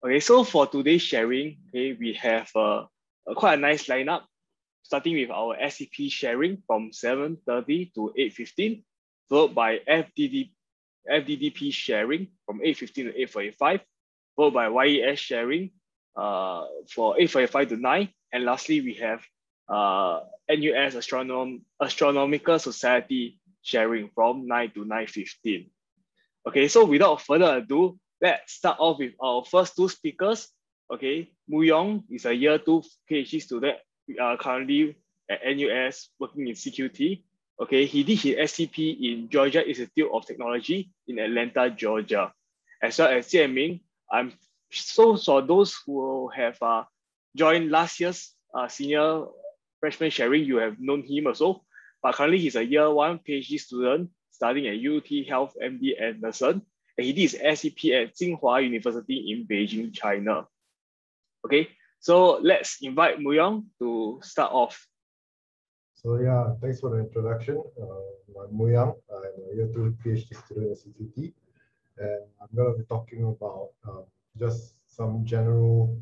Okay, so for today's sharing, okay, we have quite a nice lineup, starting with our SEP sharing from 7:30 to 8:15, followed by FDDP sharing from 8:15 to 8:45, followed by YES sharing for 8:45 to 9, and lastly we have NUS Astronomical Society sharing from 9 to 9:15. Okay, so without further ado, let's start off with our first two speakers. Okay, Mu Yong is a year 2 PhD student currently at NUS working in CQT. Okay, he did his SCP in Georgia Institute of Technology in Atlanta, Georgia. As well as Jie Ming, so for those who have joined last year's senior freshman sharing, you have known him also. But currently he's a year 1 PhD student studying at UT Health MD Anderson, and he did his SCP at Tsinghua University in Beijing, China. Okay, so let's invite Mu Yong to start off. So yeah, thanks for the introduction. I'm Mu Yang. I'm a year 2 PhD student at CQT, and I'm going to be talking about just some general,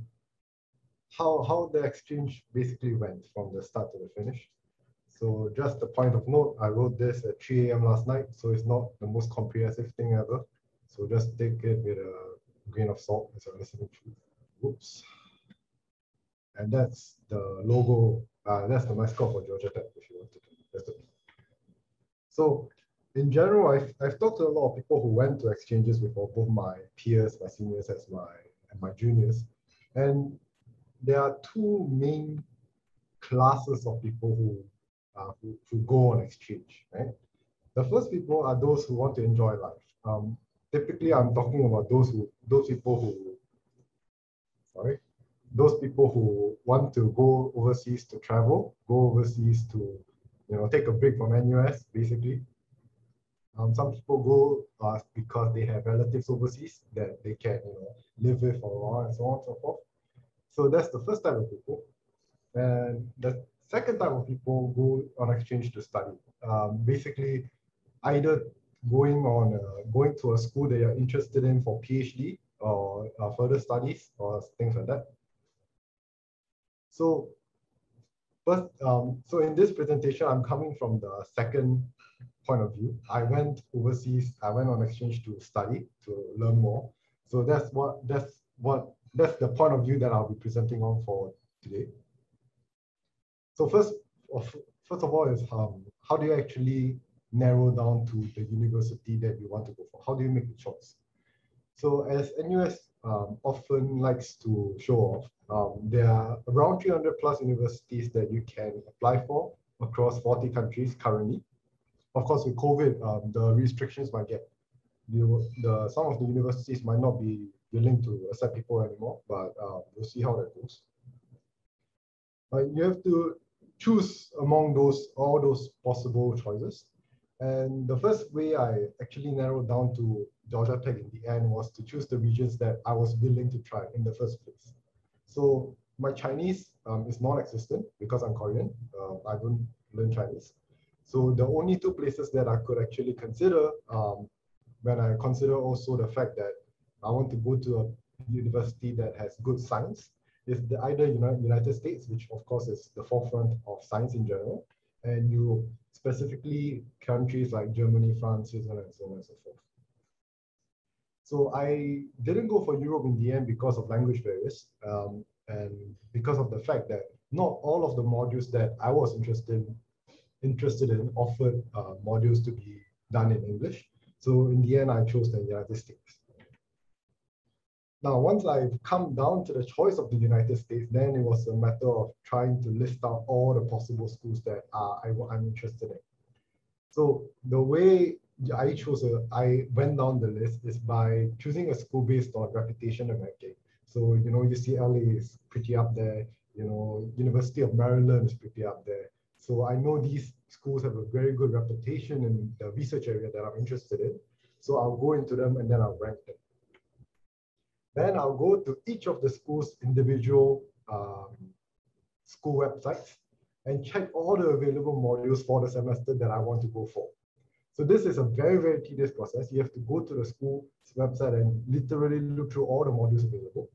how the exchange basically went from the start to the finish. So just a point of note, I wrote this at 3 AM last night, so it's not the most comprehensive thing ever. So just take it with a grain of salt as you're listening to. Whoops. And that's the logo, that's the mascot for Georgia Tech, if you want to do. So in general, I've talked to a lot of people who went to exchanges before, both my peers, my seniors, and my juniors. And there are two main classes of people who go on exchange, right? The first people are those who want to enjoy life. Typically, I'm talking about those people who want to go overseas to travel, go overseas to, take a break from NUS, basically. Some people go because they have relatives overseas that they can, live with for a while and so on and so forth. So that's the first type of people. And the second type of people go on exchange to study. Basically, either going to a school that you're interested in for PhD or further studies or things like that. So, so in this presentation, I'm coming from the second point of view. I went overseas. I went on exchange to study, to learn more. So that's the point of view that I'll be presenting on for today. So first of all is how do you actually narrow down to the university that you want to go for? How do you make the choice? So as NUS often likes to show off, there are around 300 plus universities that you can apply for across 40 countries currently. Of course, with COVID, the restrictions might get, some of the universities might not be willing to accept people anymore, but we'll see how that goes. You have to choose among all those possible choices. And the first way I actually narrowed down to Georgia Tech in the end was to choose the regions that I was willing to try in the first place. So my Chinese is non-existent because I'm Korean. I don't learn Chinese. So the only two places that I could actually consider when I consider also the fact that I want to go to a university that has good science is either United States, which of course is the forefront of science in general, and Europe, specifically countries like Germany, France, Switzerland, and so on and so forth. So I didn't go for Europe in the end because of language barriers, and because of the fact that not all of the modules that I was interested in offered modules to be done in English. So in the end, I chose the United States. Now, once I've come down to the choice of the United States, then it was a matter of trying to list out all the possible schools that I'm interested in. So the way I went down the list is by choosing a school based on reputation and ranking. So, UCLA is pretty up there, University of Maryland is pretty up there. So I know these schools have a very good reputation in the research area that I'm interested in. So I'll go into them and then I'll rank them. Then I'll go to each of the school's individual school websites and check all the available modules for the semester that I want to go for. So this is a very, very tedious process. You have to go to the school's website and literally look through all the modules available.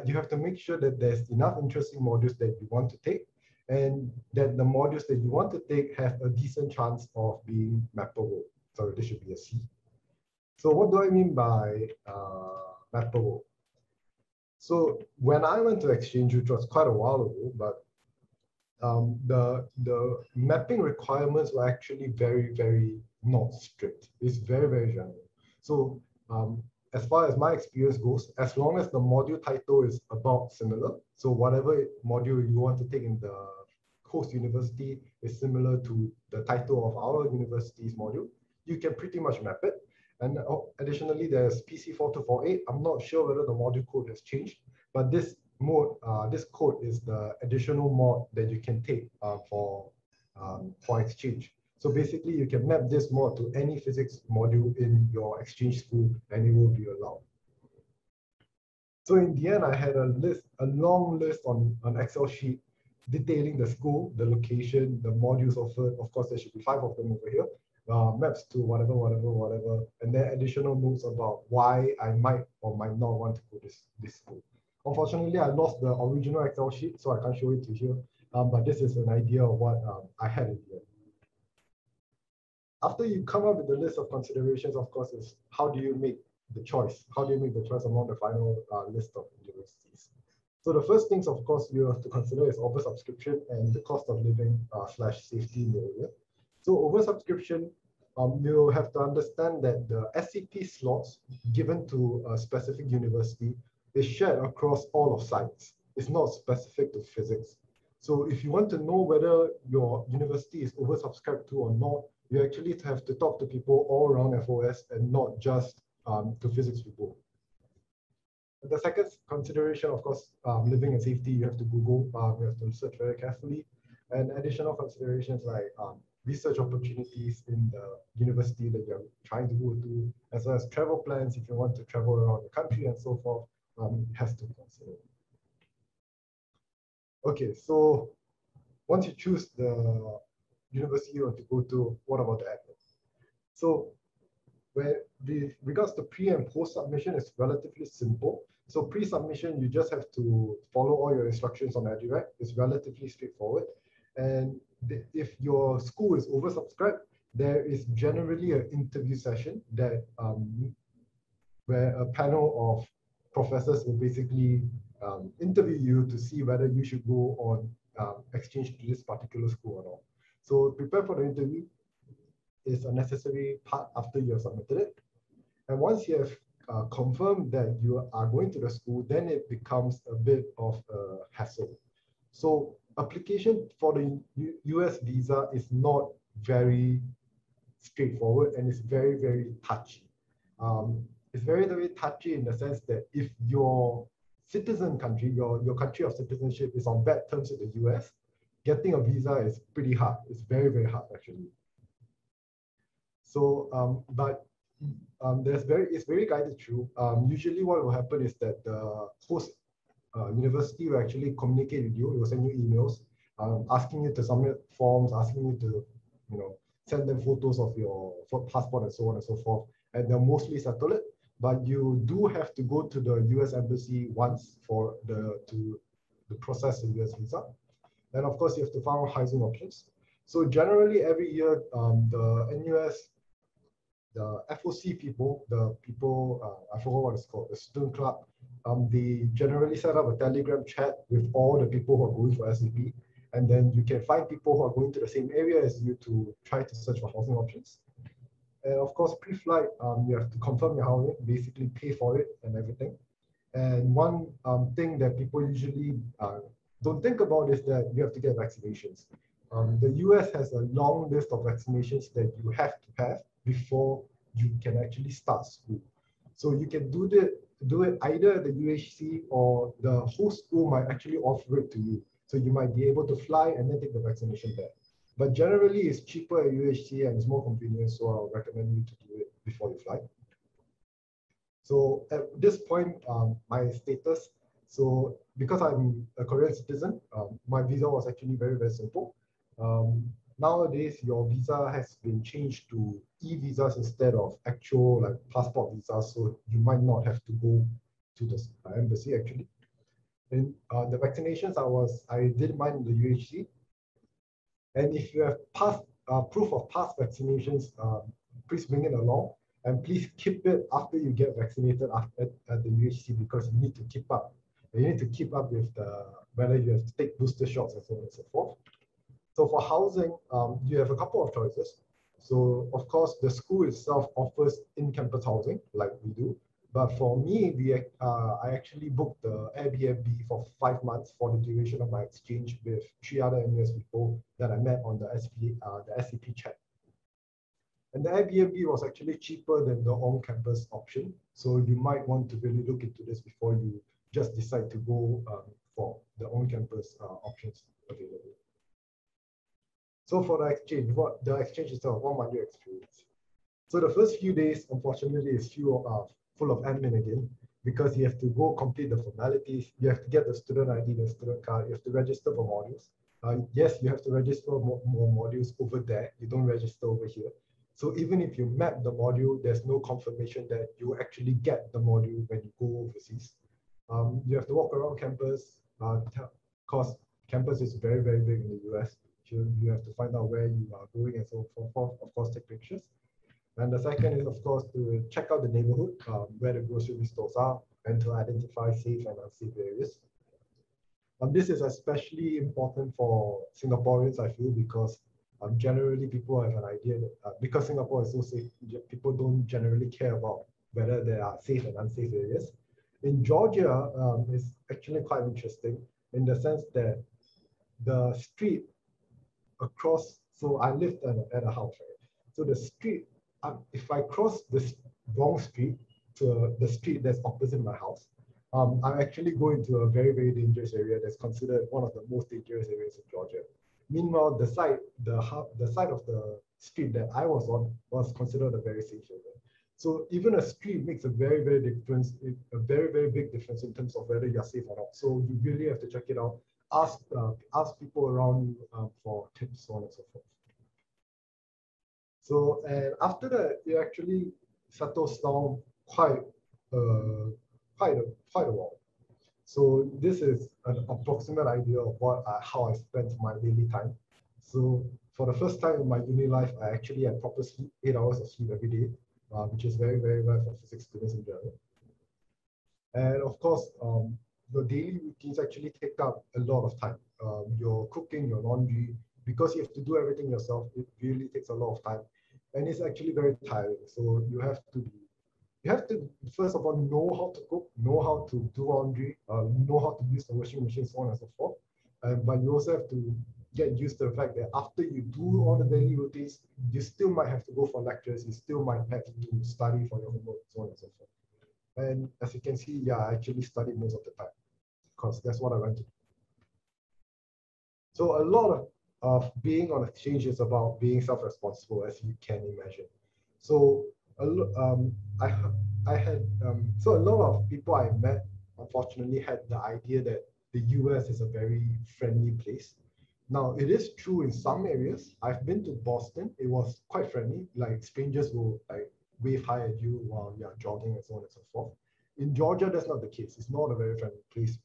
you have to make sure that there's enough interesting modules that you want to take, and that the modules that you want to take have a decent chance of being mappable. So this should be a C. So what do I mean by mappable? So when I went to exchange, which was quite a while ago, but the mapping requirements were actually very, very not strict. It's very, very general. So as far as my experience goes, as long as the module title is about similar, so whatever module you want to take in the host university is similar to the title of our university's module, you can pretty much map it. And additionally, there's PC4248. I'm not sure whether the module code has changed, but this code is the additional mod that you can take for exchange. So basically, you can map this mod to any physics module in your exchange school, and it will be allowed. So in the end, I had a long list on an Excel sheet detailing the school, the location, the modules offered. Of course, there should be 5 of them over here. Maps to whatever, and then additional notes about why I might or might not want to go this school. Unfortunately, I lost the original Excel sheet, so I can't show it to here. But this is an idea of what I had in the end. After you come up with the list of considerations, of course, is how do you make the choice? How do you make the choice among the final list of universities? So the first things, of course, you have to consider is oversubscription and the cost of living / safety in the area. So oversubscription, you have to understand that the SEP slots given to a specific university is shared across all of science. It's not specific to physics. So if you want to know whether your university is oversubscribed to or not, you actually have to talk to people all around FOS and not just to physics people. The second consideration, of course, living and safety, you have to Google, you have to research very carefully. And additional considerations like research opportunities in the university that you're trying to go to, as well as travel plans if you want to travel around the country and so forth, has to be considered. Okay, so once you choose the university you want to go to, what about the admin? So with regards to pre and post submission, it's relatively simple. So pre-submission, you just have to follow all your instructions on EduRec. It's relatively straightforward. And if your school is oversubscribed, there is generally an interview session that where a panel of professors will basically interview you to see whether you should go on exchange to this particular school or not. So prepare for the interview is a necessary part after you have submitted it. And once you have confirmed that you are going to the school, then it becomes a bit of a hassle. So application for the US visa is not very straightforward, and it's very, very touchy. It's very, very touchy in the sense that if your citizen country, your country of citizenship is on bad terms with the US, getting a visa is pretty hard. It's very, very hard actually. So, it's very guided through. Usually what will happen is that the host university will actually communicate with you. It will send you emails asking you to submit forms, asking you to, send them photos of your passport and so on and so forth. And they'll mostly settle it. But you do have to go to the US embassy once for to process the US visa. And of course, you have to find housing options. So generally, every year, the NUS, the FOC people, I forgot what it's called, the student club, they generally set up a Telegram chat with all the people who are going for SEP. And then you can find people who are going to the same area as you to try to search for housing options. And of course, pre-flight, you have to confirm your housing, basically pay for it and everything. And one thing that people usually don't think about is that you have to get vaccinations. The US has a long list of vaccinations that you have to have before you can actually start school. So you can do it either at the UHC or the host school might actually offer it to you. So you might be able to fly and then take the vaccination there. But generally, it's cheaper at UHC and it's more convenient, so I'll recommend you to do it before you fly. So at this point, my status, so because I'm a Korean citizen, my visa was actually very, very simple. Nowadays, your visa has been changed to e-visas instead of actual passport visas, so you might not have to go to the embassy actually. In the vaccinations, I did mine in the UHC. And if you have past proof of past vaccinations, please bring it along. And please keep it after you get vaccinated at the UHC, because you need to keep up. You need to keep up with whether you have to take booster shots and so on and so forth. So for housing, you have a couple of choices. So of course, the school itself offers in-campus housing like we do. But for me, I actually booked the Airbnb for 5 months for the duration of my exchange with 3 other NUS people that I met on the SEP chat. And the Airbnb was actually cheaper than the on-campus option. So you might want to really look into this before you just decide to go for the on-campus options available. So for the exchange, itself, what might you experience? So the first few days, unfortunately, is full of admin again, because you have to go complete the formalities. You have to get the student ID, the student card. You have to register for modules. Yes, you have to register more modules over there. You don't register over here. So even if you map the module, there's no confirmation that you actually get the module when you go overseas. You have to walk around campus, because campus is very, very big in the US. You have to find out where you are going and so forth. Of course, take pictures. And the second is, of course, to check out the neighborhood, where the grocery stores are, and to identify safe and unsafe areas. This is especially important for Singaporeans, I feel, because generally people have an idea that because Singapore is so safe, people don't generally care about whether there are safe and unsafe areas. In Georgia, it's actually quite interesting in the sense that the street across, so I lived at a house, right? So the street, if I cross this wrong street to the street that's opposite my house, I actually go into a very, very dangerous area that's considered one of the most dangerous areas in Georgia. Meanwhile, the side of the street that I was on was considered a very safe area. So even a street makes a very, very very big difference in terms of whether you're safe or not. So you really have to check it out. Ask people around you for tips, so on and so forth. So, and after that, it actually settles down quite a while. So this is an approximate idea of how I spent my daily time. So for the first time in my uni life, I actually had proper sleep, 8 hours of sleep every day, which is very, very rare for physics students in general. And of course, your daily routines actually take up a lot of time. Your cooking, your laundry, because you have to do everything yourself, it really takes a lot of time. And it's actually very tiring. So you have to first of all know how to cook, know how to do laundry, know how to use the washing machine, so on and so forth. But you also have to get used to the fact that after you do all the daily routines, you still might have to go for lectures, you still might have to study for your homework, so on and so forth. And as you can see, yeah, I actually studied most of the time because that's what I went to do. So a lot of being on exchange is about being self-responsible, as you can imagine. So a lot of people I met, unfortunately, had the idea that the US is a very friendly place. Now, it is true in some areas. I've been to Boston. It was quite friendly. Like strangers will like wave hi at you while you're jogging and so on and so forth. In Georgia, that's not the case. It's not a very friendly place.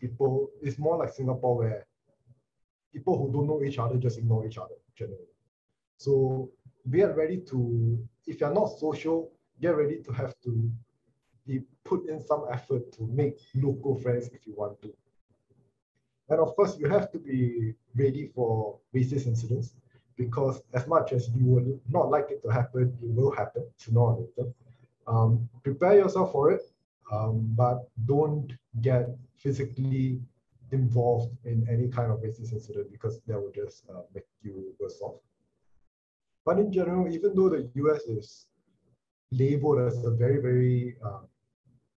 It's more like Singapore, where people who don't know each other just ignore each other generally. So get ready to, if you're not social, get ready to have to be put in some effort to make local friends if you want to. And of course, you have to be ready for racist incidents, because as much as you would not like it to happen, it will happen sooner or later. Prepare yourself for it, but don't get physically involved in any kind of racist incident, because that will just make you worse off. But in general, even though the US is labeled as a very, very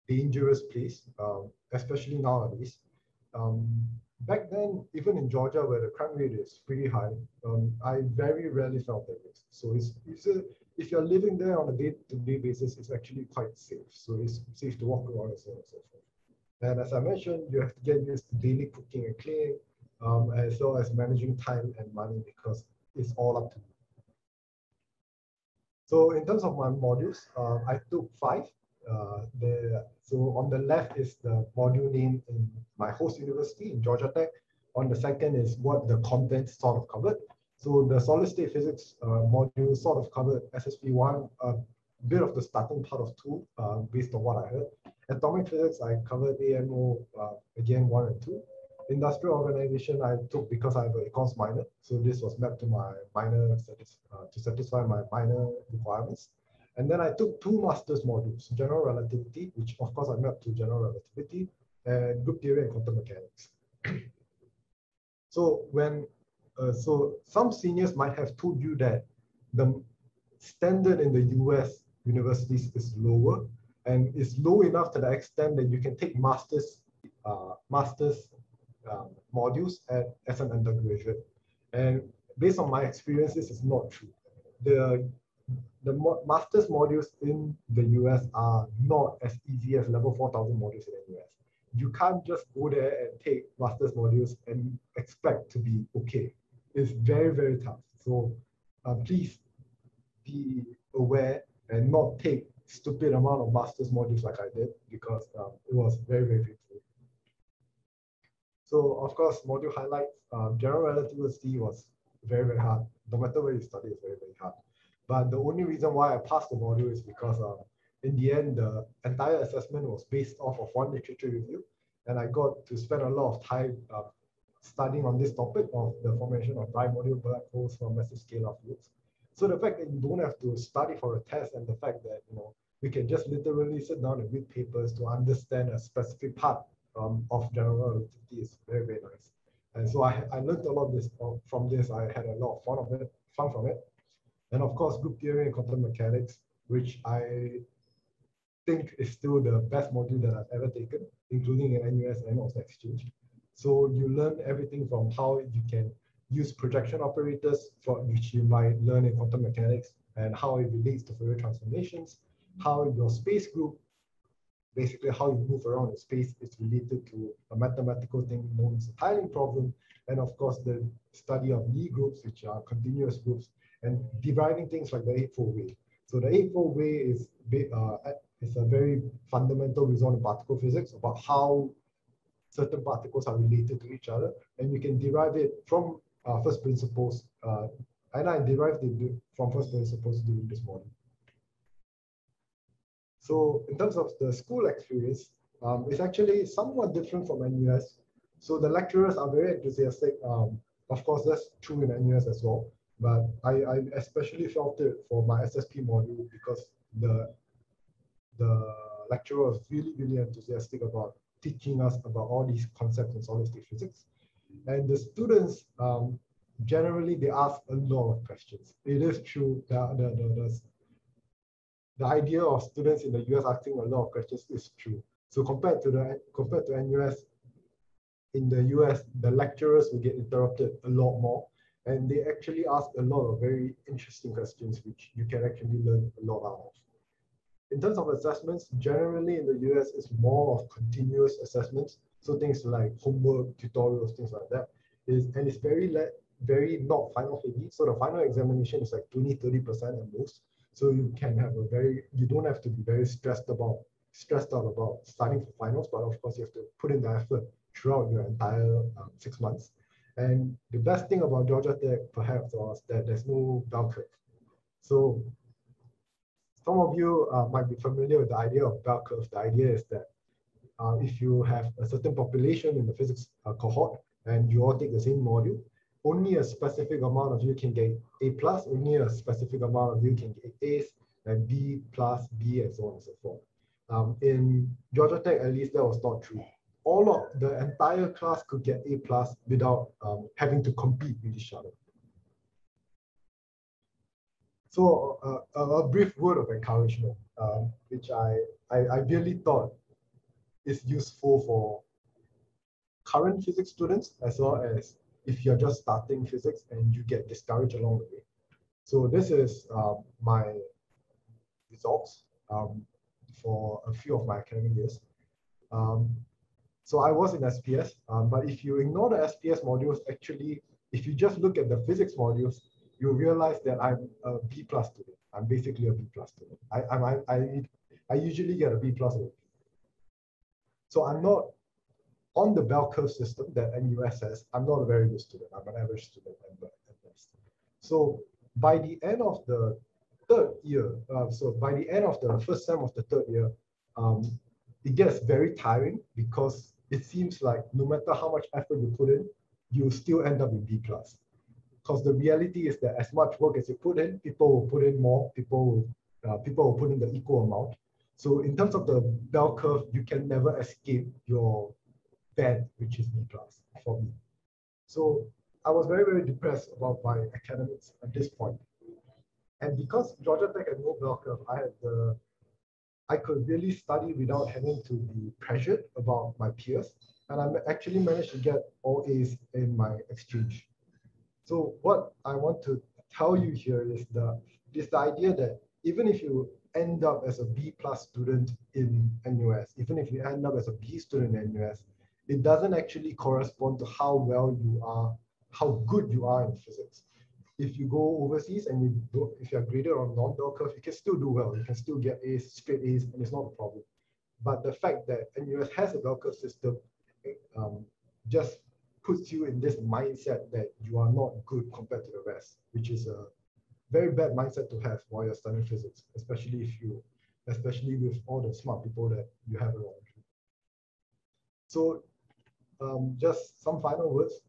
dangerous place, especially nowadays, back then, even in Georgia, where the crime rate is pretty high, I very rarely felt that risk. So if you're living there on a day-to-day basis, it's actually quite safe. So it's safe to walk around and so on and so forth. And as I mentioned, you have to get used to daily cooking and cleaning, as well as managing time and money, because it's all up to you. So in terms of my modules, I took 5. So on the left is the module name in my host university in Georgia Tech. On the second is what the content sort of covered. So the solid state physics module sort of covered SSP1, a bit of the starting part of 2, based on what I heard. Atomic physics, I covered AMO, again 1 and 2. Industrial organization I took because I have an econs minor. So this was mapped to my minor to satisfy my minor requirements. And then I took 2 master's modules, general relativity, which of course I mapped to general relativity, and group theory and quantum mechanics. So so some seniors might have told you that the standard in the US universities is lower, and it's low enough to the extent that you can take master's modules as an undergraduate. And based on my experiences, it's not true. The master's modules in the US are not as easy as level 4000 modules in the US. You can't just go there and take master's modules and expect to be okay. It's very, very tough. So please be aware and not take stupid amount of master's modules like I did, because it was very, very painful. So of course, module highlights, general relativity was very, very hard. No matter where you study, it's very, very hard. But the only reason why I passed the module is because in the end, the entire assessment was based off of one literature review. And I got to spend a lot of time studying on this topic of the formation of primordial black holes from massive scalar fluids. So the fact that you don't have to study for a test, and the fact that we can just literally sit down and read papers to understand a specific part of general relativity is very, very nice. And so I learned a lot of this from this. I had a lot of fun from it. And of course, group theory and quantum mechanics, which I think is still the best module that I've ever taken, including an NUS and also exchange. So you learn everything from how you can use projection operators, for which you might learn in quantum mechanics, and how it relates to Fourier transformations, how your space group, basically how you move around in space, is related to a mathematical thing known as the tiling problem, and of course the study of Lie groups, which are continuous groups, and deriving things like the eightfold way. So the eightfold way is a very fundamental result in particle physics about how certain particles are related to each other, and you can derive it from first principles. And I derived it from first principles during this morning. So in terms of the school experience, it's actually somewhat different from NUS. So the lecturers are very enthusiastic. Of course, that's true in NUS as well. But I especially felt it for my SSP module, because the lecturer was really, really enthusiastic about teaching us about all these concepts in solid state physics. And the students, generally, they ask a lot of questions. It is true that the idea of students in the US asking a lot of questions is true. So compared to NUS, in the US, the lecturers will get interrupted a lot more, and they actually ask a lot of very interesting questions, which you can actually learn a lot out of. In terms of assessments, generally in the US, it's more of continuous assessments. So things like homework, tutorials, things like that. And it's very not final heavy. So the final examination is like 20–30% at most. So you can have you don't have to be very stressed out about studying for finals, but of course you have to put in the effort throughout your entire 6 months. And the best thing about Georgia Tech perhaps was that there's no bell curve. So some of you might be familiar with the idea of bell curve. The idea is that if you have a certain population in the physics cohort and you all take the same module, only a specific amount of you can get A+, only a specific amount of you can get A's, and B+, B, and so on and so forth. In Georgia Tech, at least that was not true. All of the entire class could get A+ without having to compete with each other. So a brief word of encouragement, which I really thought is useful for current physics students, as well as if you're just starting physics and you get discouraged along the way. So this is my results for a few of my academic years. So I was in SPS, but if you ignore the SPS modules, actually, if you just look at the physics modules, you realize that I'm a B+ student. I'm basically a B+ student. I usually get a B plus or a B. So I'm not on the bell curve system that NUS has. I'm not a very good student. I'm an average student at best. So by the end of the third year, so by the end of the first sem of the third year, it gets very tiring because it seems like no matter how much effort you put in, you still end up with B plus. Because the reality is that as much work as you put in, people will put in more, people will put in the equal amount. So in terms of the bell curve, you can never escape your band, which is B plus for me. So I was very, very depressed about my academics at this point. And because Georgia Tech had no bell curve, I could really study without having to be pressured about my peers. And I actually managed to get all A's in my exchange. So what I want to tell you here is the idea that even if you end up as a B plus student in NUS, even if you end up as a B student in NUS, it doesn't actually correspond to how well you are, how good you are in physics. If you go overseas and if you're graded on non-bell curve, you can still do well. You can still get A's, straight A's, and it's not a problem. But the fact that NUS has a bell curve system just puts you in this mindset that you are not good compared to the rest, which is a very bad mindset to have while you're studying physics, especially with all the smart people that you have around you. So just some final words.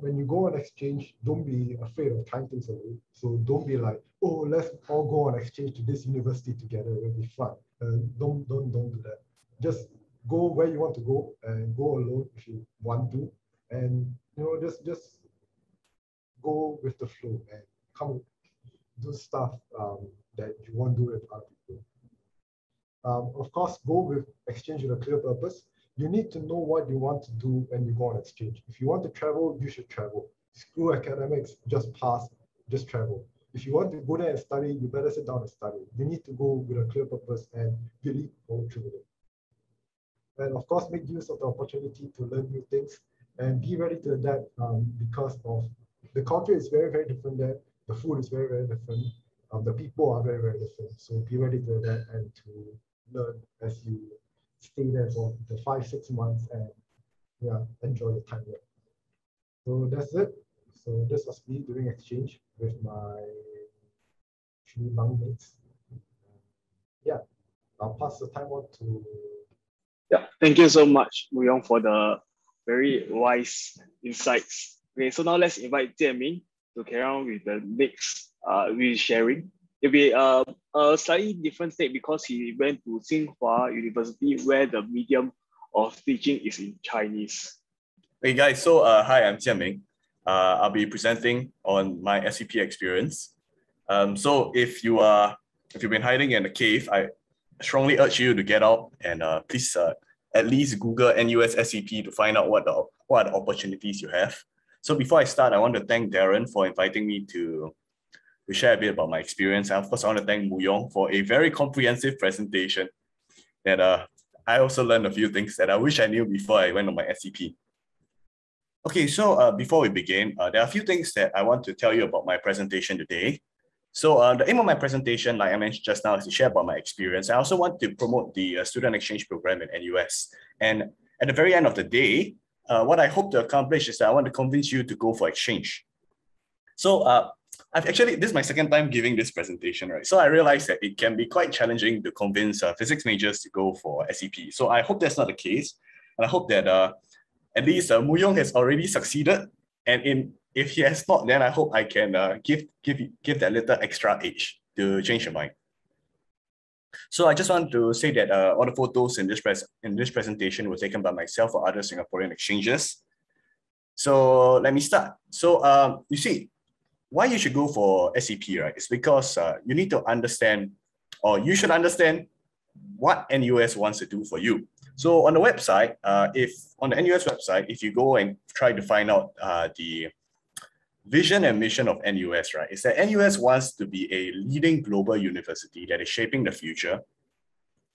When you go on exchange, don't be afraid of trying things away. So don't be like, oh, let's all go on exchange to this university together. It'll be fun. Don't do that. Just go where you want to go and go alone if you want to, and just go with the flow and come do stuff that you want to do with other people. Of course, go with exchange with a clear purpose. You need to know what you want to do when you go on exchange. If you want to travel, you should travel. Screw academics, just pass, just travel. If you want to go there and study, you better sit down and study. You need to go with a clear purpose and really go through it. And of course, make use of the opportunity to learn new things and be ready to adapt because of the culture is very, very different there. The food is very, very different. The people are very, very different. So be ready to adapt and to learn as you stay there for the 5-6 months and enjoy the time there. So that's it. So this was me doing exchange with my 3 bunkmates. Yeah, I'll pass the time on to. Yeah, thank you so much, Wu Yong, for the very wise insights. Okay, so now let's invite Jianming to carry on with the next with sharing. It'll be a slightly different state because he went to Tsinghua University where the medium of teaching is in Chinese. Hey guys, so hi, I'm Jianming. I'll be presenting on my SEP experience. So if you've been hiding in a cave, I strongly urge you to get out and please at least Google NUS SEP to find out what are the opportunities you have. So before I start, I want to thank Darren for inviting me to share a bit about my experience. And of course, I want to thank Wu Yong for a very comprehensive presentation that I also learned a few things that I wish I knew before I went on my SEP. Okay, so before we begin, there are a few things that I want to tell you about my presentation today. So the aim of my presentation, like I mentioned just now, is to share about my experience. I also want to promote the student exchange program at NUS. And at the very end of the day, what I hope to accomplish is that I want to convince you to go for exchange. So this is my second time giving this presentation, right? So I realized that it can be quite challenging to convince physics majors to go for SEP. So I hope that's not the case. And I hope that at least Wu Yong has already succeeded. And if he has not, then I hope I can give that little extra edge to change your mind. So I just want to say that all the photos in this presentation were taken by myself or other Singaporean exchanges. So let me start. So you see, why you should go for SEP, right? It's because you need to understand, or you should understand what NUS wants to do for you. So on the website, on the NUS website, if you go and try to find out the vision and mission of NUS, right, is that NUS wants to be a leading global university that is shaping the future.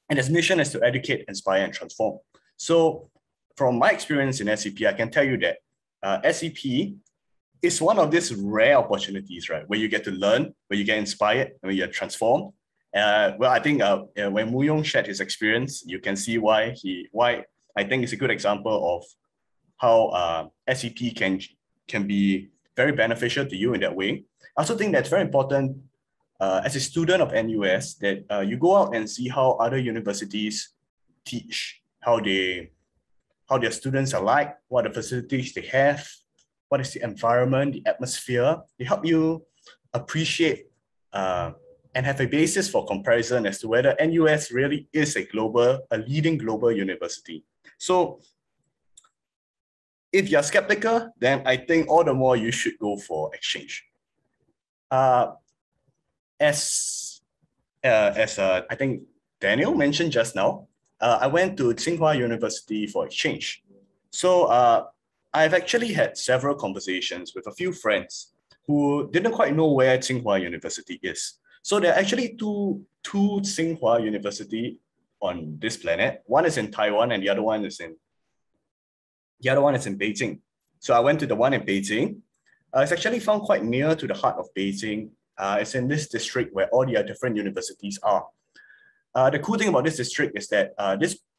And its mission is to educate, inspire, and transform. So from my experience in SEP, I can tell you that SEP is one of these rare opportunities, right, where you get to learn, where you get inspired, and where you're transformed. Well, I think when Muyong shared his experience, you can see why I think it's a good example of how SEP can be very beneficial to you in that way. I also think that's very important as a student of NUS that you go out and see how other universities teach, how their students are like, what the facilities they have, what is the environment, the atmosphere. They help you appreciate and have a basis for comparison as to whether NUS really is a leading global university. So if you're skeptical, then I think all the more you should go for exchange. As I think Daniel mentioned just now, I went to Tsinghua University for exchange. So I've actually had several conversations with a few friends who didn't quite know where Tsinghua University is. So there are actually two Tsinghua University on this planet. One is in Taiwan and the other one is in Beijing. So I went to the one in Beijing. It's actually found quite near to the heart of Beijing. It's in this district where all the different universities are. The cool thing about this district is that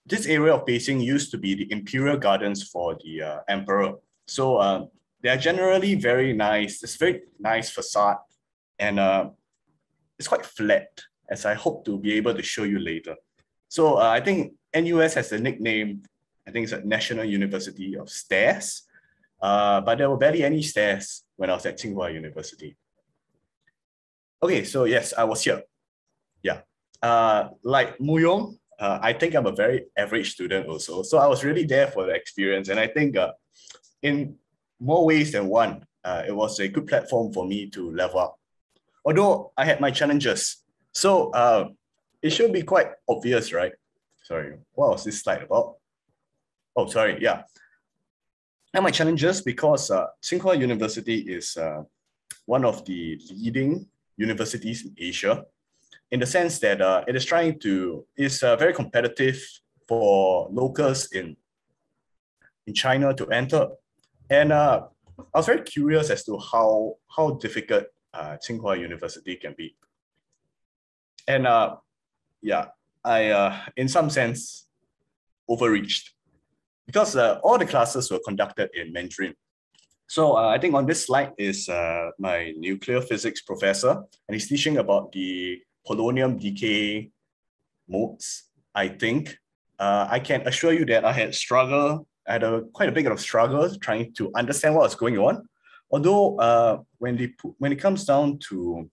this area of Beijing used to be the imperial gardens for the emperor. So they are generally very nice. It's very nice facade, and it's quite flat, as I hope to be able to show you later. So I think NUS has a nickname. I think it's a National University of Stairs, but there were barely any stairs when I was at Tsinghua University. Okay, so yes, I was here. Yeah, like Muyong, I think I'm a very average student also. So I was really there for the experience, and I think in more ways than one, it was a good platform for me to level up. Although I had my challenges. So it should be quite obvious, right? Sorry, what was this slide about? Oh, sorry, yeah. And my challenges because Tsinghua University is one of the leading universities in Asia, in the sense that it is very competitive for locals in China to enter. And I was very curious as to how difficult Tsinghua University can be. And yeah, I, in some sense, overreached because all the classes were conducted in Mandarin. So I think on this slide is my nuclear physics professor, and he's teaching about the polonium decay modes, I think. I can assure you that I had quite a bit of struggle trying to understand what was going on. Although when it comes down to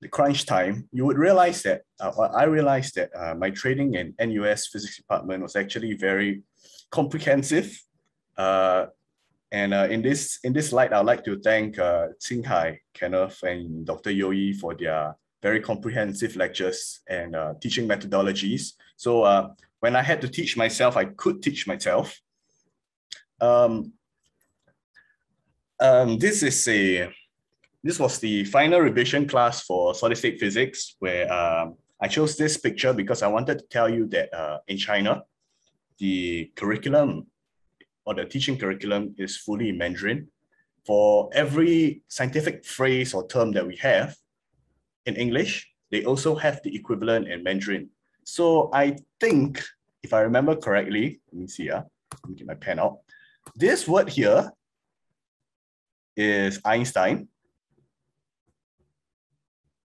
the crunch time, you would realize that, I realized that my training in NUS physics department was actually very comprehensive. And in this light, I'd like to thank Tsing Hai, Kenneth, and Dr. Yoi for their very comprehensive lectures and teaching methodologies. So when I had to teach myself, I could teach myself. This was the final revision class for solid state physics, where I chose this picture because I wanted to tell you that in China, the curriculum or the teaching curriculum is fully in Mandarin. For every scientific phrase or term that we have in English, they also have the equivalent in Mandarin. So I think, if I remember correctly, let me see, let me get my pen out. This word here is Einstein.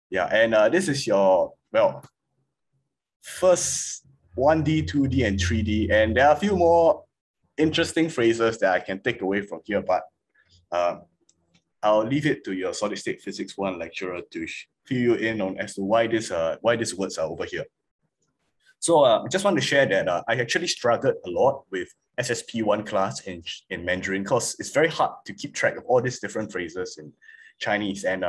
Yeah, and this is your, well, first 1D, 2D, and 3D. And there are a few more interesting phrases that I can take away from here, but I'll leave it to your solid state physics 1 lecturer to fill you in on as to why these words are over here. So I just want to share that I actually struggled a lot with SSP1 class in Mandarin, because it's very hard to keep track of all these different phrases in Chinese. And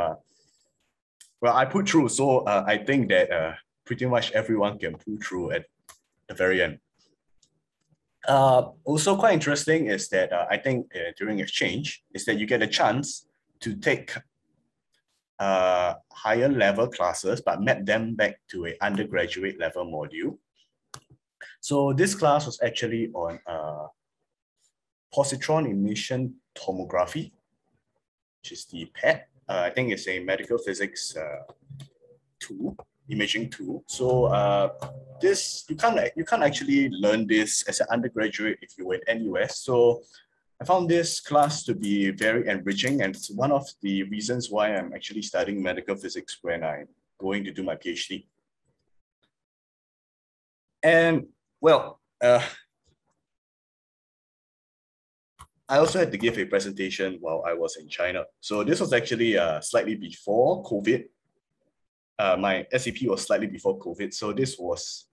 well, I put through, so I think that pretty much everyone can pull through at the very end. Also quite interesting is that I think during exchange is that you get a chance to take higher level classes, but map them back to an undergraduate level module. So this class was actually on positron emission tomography, which is the PET. I think it's a medical physics tool. imaging tool. So this you can't actually learn this as an undergraduate if you were at NUS. So I found this class to be very enriching, and it's one of the reasons why I'm actually studying medical physics when I'm going to do my PhD. And well, I also had to give a presentation while I was in China. So this was actually slightly before COVID. My SEP was slightly before COVID. So this was,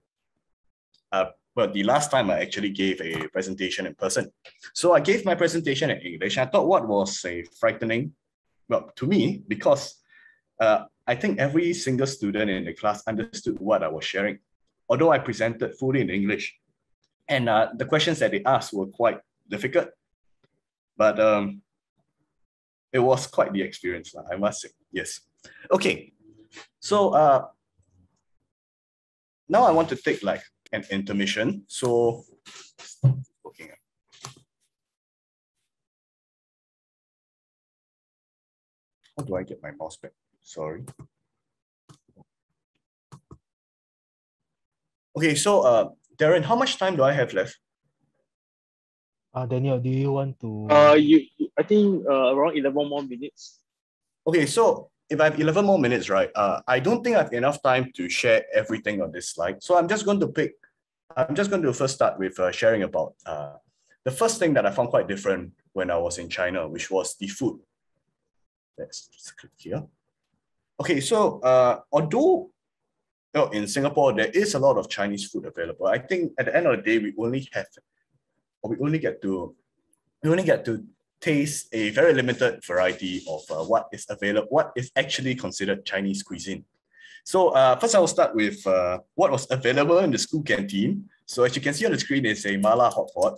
well, the last time I actually gave a presentation in person. So I gave my presentation in English. I thought what was a frightening, well, to me, because I think every single student in the class understood what I was sharing, although I presented fully in English. And the questions that they asked were quite difficult. But it was quite the experience, I must say, yes. Okay, so now I want to take like an intermission. So, okay. How do I get my mouse back? Sorry. Okay, so Darren, how much time do I have left? Daniel, do you want to? I think around 11 more minutes. Okay, so if I have 11 more minutes, right? I don't think I have enough time to share everything on this slide. So I'm just going to first start with sharing about the first thing that I found quite different when I was in China, which was the food. Let's just click here. Okay, so although in Singapore there is a lot of Chinese food available, I think at the end of the day we only get to taste a very limited variety of what is available, what is actually considered Chinese cuisine. So first I will start with what was available in the school canteen. So as you can see on the screen, is a mala hot pot.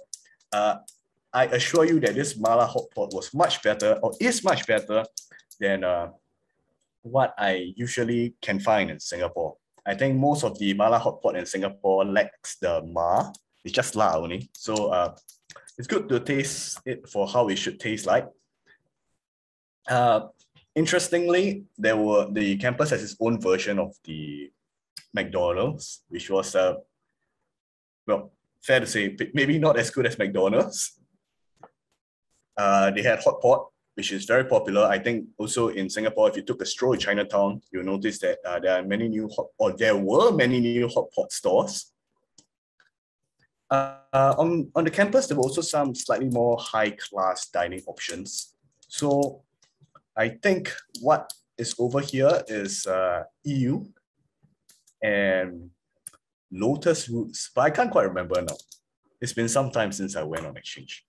I assure you that this mala hot pot was much better, or is much better than what I usually can find in Singapore. I think most of the mala hot pot in Singapore lacks the ma. It's just la only. So it's good to taste it for how it should taste like. Interestingly, the campus has its own version of the McDonald's, which was well, fair to say, maybe not as good as McDonald's. They had hot pot, which is very popular. I think also in Singapore, if you took a stroll in Chinatown, you'll notice that there were many new hot pot stores. On the campus, there were also some slightly more high-class dining options. So I think what is over here is EU and Lotus Roots, but I can't quite remember now. It's been some time since I went on exchange.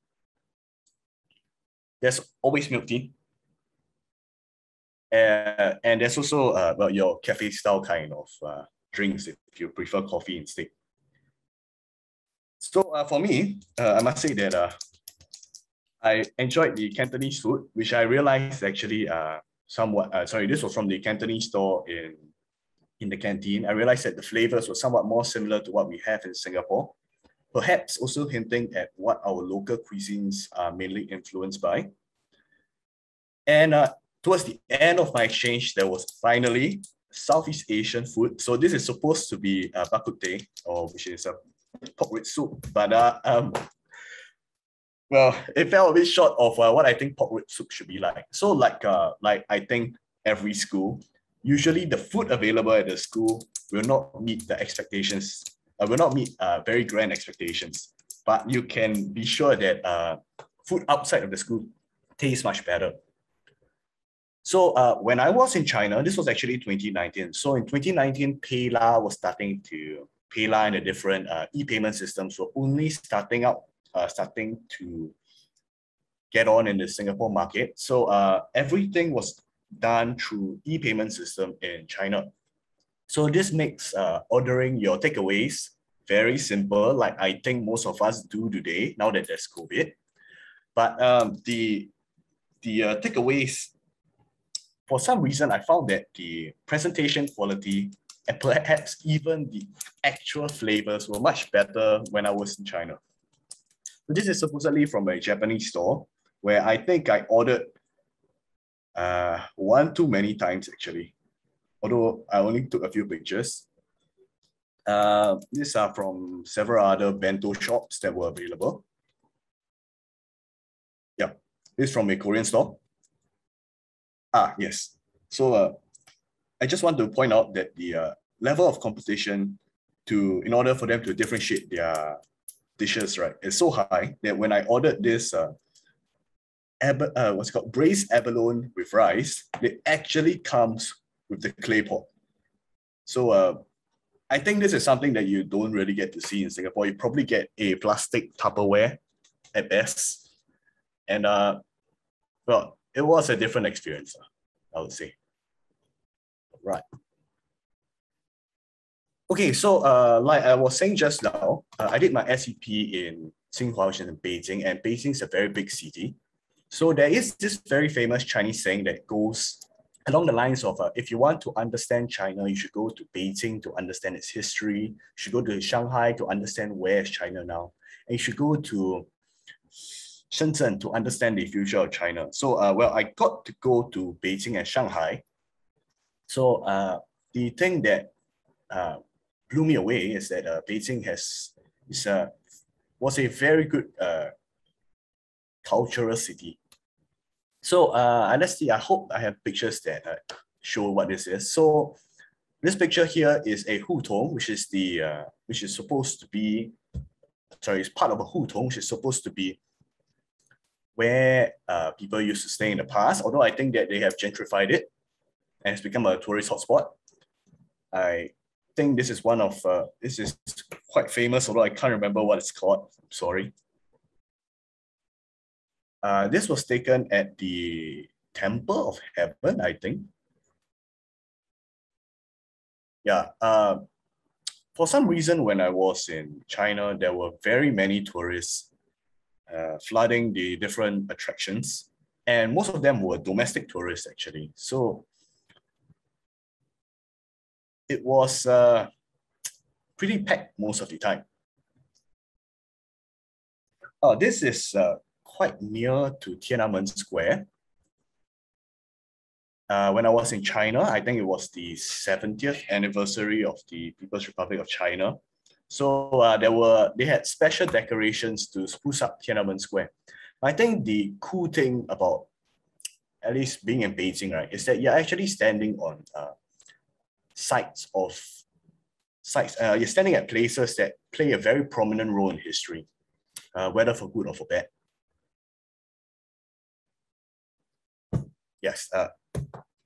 There's always milk tea. And there's also well, your cafe style kind of drinks if you prefer coffee instead. So for me, I must say that I enjoyed the Cantonese food, which I realized actually somewhat, sorry, this was from the Cantonese store in the canteen. I realized that the flavors were somewhat more similar to what we have in Singapore, perhaps also hinting at what our local cuisines are mainly influenced by. And towards the end of my exchange, there was finally Southeast Asian food. So this is supposed to be bak kut teh, or which is a pork rib soup, but well, it fell a bit short of what I think pork rib soup should be like. So like I think every school, usually the food available at the school will not meet the expectations, will not meet very grand expectations, but you can be sure that food outside of the school tastes much better. So when I was in China, this was actually 2019. So in 2019, PayLah was starting and the different e-payment systems were only starting to get on in the Singapore market. So everything was done through e-payment system in China. So this makes ordering your takeaways very simple, like I think most of us do today, now that there's COVID. But the takeaways, for some reason, I found that the presentation quality and perhaps even the actual flavors were much better when I was in China. So this is supposedly from a Japanese store where I think I ordered one too many times actually. although I only took a few pictures. These are from several other bento shops that were available. Yeah, this is from a Korean store. Yes. So I just want to point out that the level of competition in order for them to differentiate their dishes, right, is so high that when I ordered this what's it called, braised abalone with rice, it actually comes with the clay pot. So I think this is something that you don't really get to see in Singapore. You probably get a plastic Tupperware at best. And well, it was a different experience, I would say. Right. Okay, so like I was saying just now, I did my SEP in Tsinghua, which is in Beijing, and Beijing is a very big city. So there is this very famous Chinese saying that goes along the lines of, if you want to understand China, you should go to Beijing to understand its history. You should go to Shanghai to understand where is China now. And you should go to Shenzhen to understand the future of China. So, well, I got to go to Beijing and Shanghai. So the thing that blew me away is that Beijing was a very good cultural city. So let's see, I hope I have pictures that show what this is. So this picture here is a hutong, which is supposed to be, sorry, it's part of a hutong, which is supposed to be where people used to stay in the past, although I think that they have gentrified it and it's become a tourist hotspot. I think this is one of, this is quite famous, although I can't remember what it's called, sorry. This was taken at the Temple of Heaven, I think. Yeah, for some reason, when I was in China, there were very many tourists flooding the different attractions, and most of them were domestic tourists, actually. So it was pretty packed most of the time. Oh, this is quite near to Tiananmen Square. When I was in China, I think it was the 70th anniversary of the People's Republic of China. So they had special decorations to spruce up Tiananmen Square. I think the cool thing about at least being in Beijing, right, is that you're actually standing on you're standing at places that play a very prominent role in history, whether for good or for bad. Yes,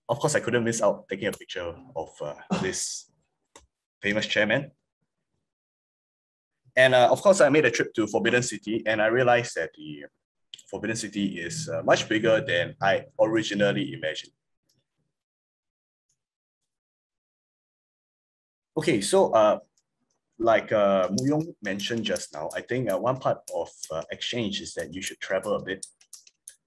of course, I couldn't miss out taking a picture of this famous chairman. And of course, I made a trip to Forbidden City, and I realized that the Forbidden City is much bigger than I originally imagined. Okay, so like Mu Yong mentioned just now, I think one part of exchange is that you should travel a bit.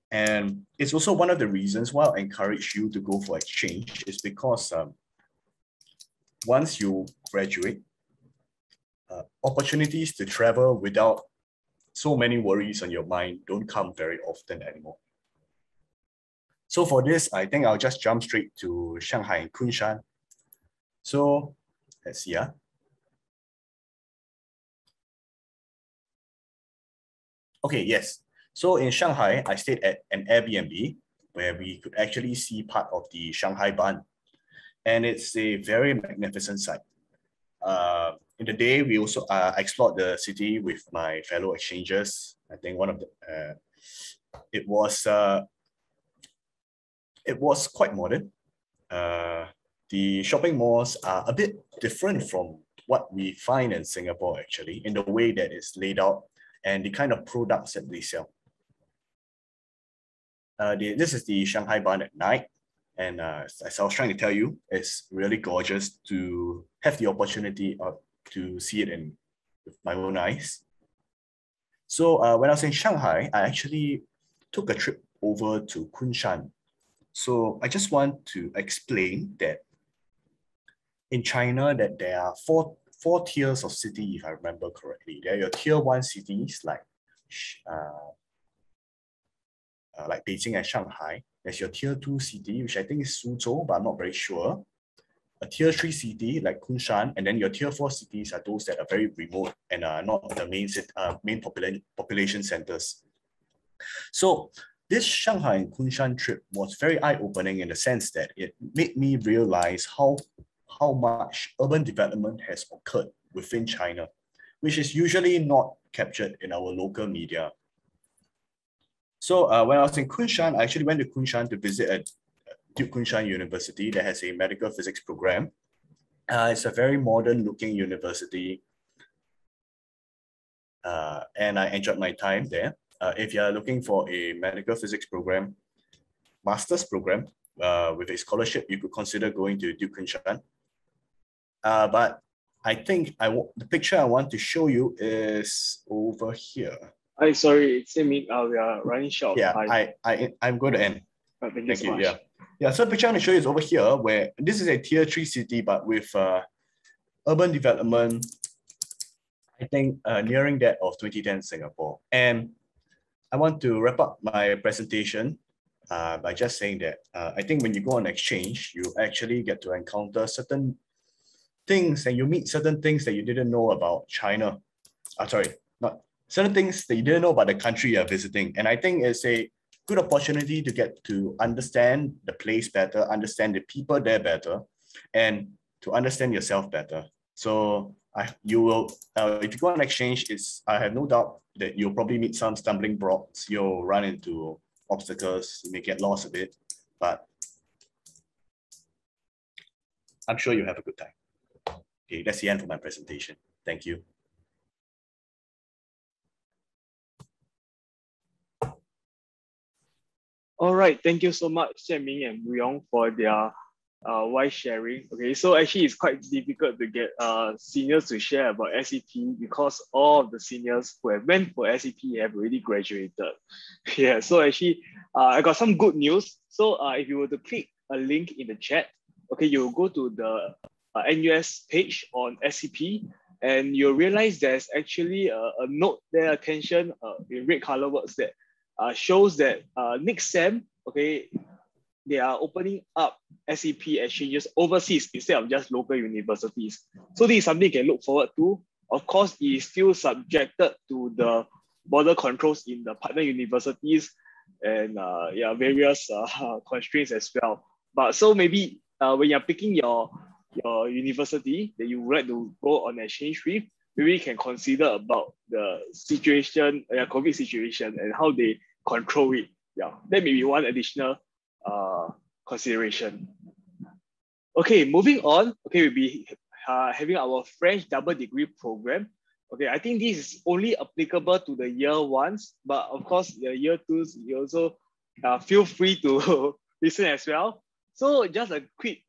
And it's also one of the reasons why I encourage you to go for exchange is because once you graduate, opportunities to travel without so many worries on your mind don't come very often anymore. So for this, I think I'll just jump straight to Shanghai and Kunshan. So let's see. Okay, yes. So in Shanghai, I stayed at an Airbnb where we could actually see part of the Shanghai Bund. And it's a very magnificent sight. In the day, we also explored the city with my fellow exchangers. I think one of the, it was quite modern. The shopping malls are a bit different from what we find in Singapore, actually, in the way that it's laid out and the kind of products that they sell. This is the Shanghai Bund at night. And as I was trying to tell you, it's really gorgeous to have the opportunity to see it with my own eyes. So when I was in Shanghai, I actually took a trip over to Kunshan. So I just want to explain that in China, that there are four tiers of city, if I remember correctly. There are your tier 1 cities like Beijing and Shanghai. There's your tier 2 city, which I think is Suzhou, but I'm not very sure. a tier 3 city like Kunshan, and then your tier 4 cities are those that are very remote and are not the main population centers. So this Shanghai and Kunshan trip was very eye-opening in the sense that it made me realize how much urban development has occurred within China, which is usually not captured in our local media. So when I was in Kunshan, I actually went to Kunshan to visit a Duke Kunshan University that has a medical physics program. It's a very modern looking university. And I enjoyed my time there. If you're looking for a medical physics program, master's program with a scholarship, you could consider going to Duke Kunshan. But I think the picture I want to show you is over here. Sorry, it's we are running short of time. I'm going to end. Thank you so much. Yeah, so the picture I'm going to show you is over here, where this is a tier 3 city, but with urban development, I think nearing that of 2010 Singapore. And I want to wrap up my presentation by just saying that I think when you go on exchange, you actually get to encounter certain things and you meet certain things that you didn't know about China. Certain things that you didn't know about the country you're visiting. And I think it's a good opportunity to get to understand the place better, understand the people there better, and to understand yourself better. So if you go on exchange, I have no doubt that you'll probably meet some stumbling blocks. You'll run into obstacles, you may get lost a bit, but I'm sure you'll have a good time. Okay, that's the end for my presentation. Thank you. All right, thank you so much, Jianming and Ryong, for their wise sharing. Okay, so actually it's quite difficult to get seniors to share about SEP because all of the seniors who have went for SEP have already graduated. Yeah, so actually I got some good news. So if you were to click a link in the chat, okay, you'll go to the NUS page on SEP and you'll realize there's actually a note there, attention in red color words that shows that next SEM, okay, they are opening up SEP exchanges overseas instead of just local universities. So this is something you can look forward to. Of course, it is still subjected to the border controls in the partner universities and various constraints as well. But so maybe when you're picking your university that you would like to go on exchange with, maybe you can consider about the situation, COVID situation and how they control it. Yeah, that may be one additional consideration. Okay, moving on. Okay, we'll be having our French double degree program. Okay, I think this is only applicable to the year ones, but of course, the year twos, you also feel free to listen as well. So just a quick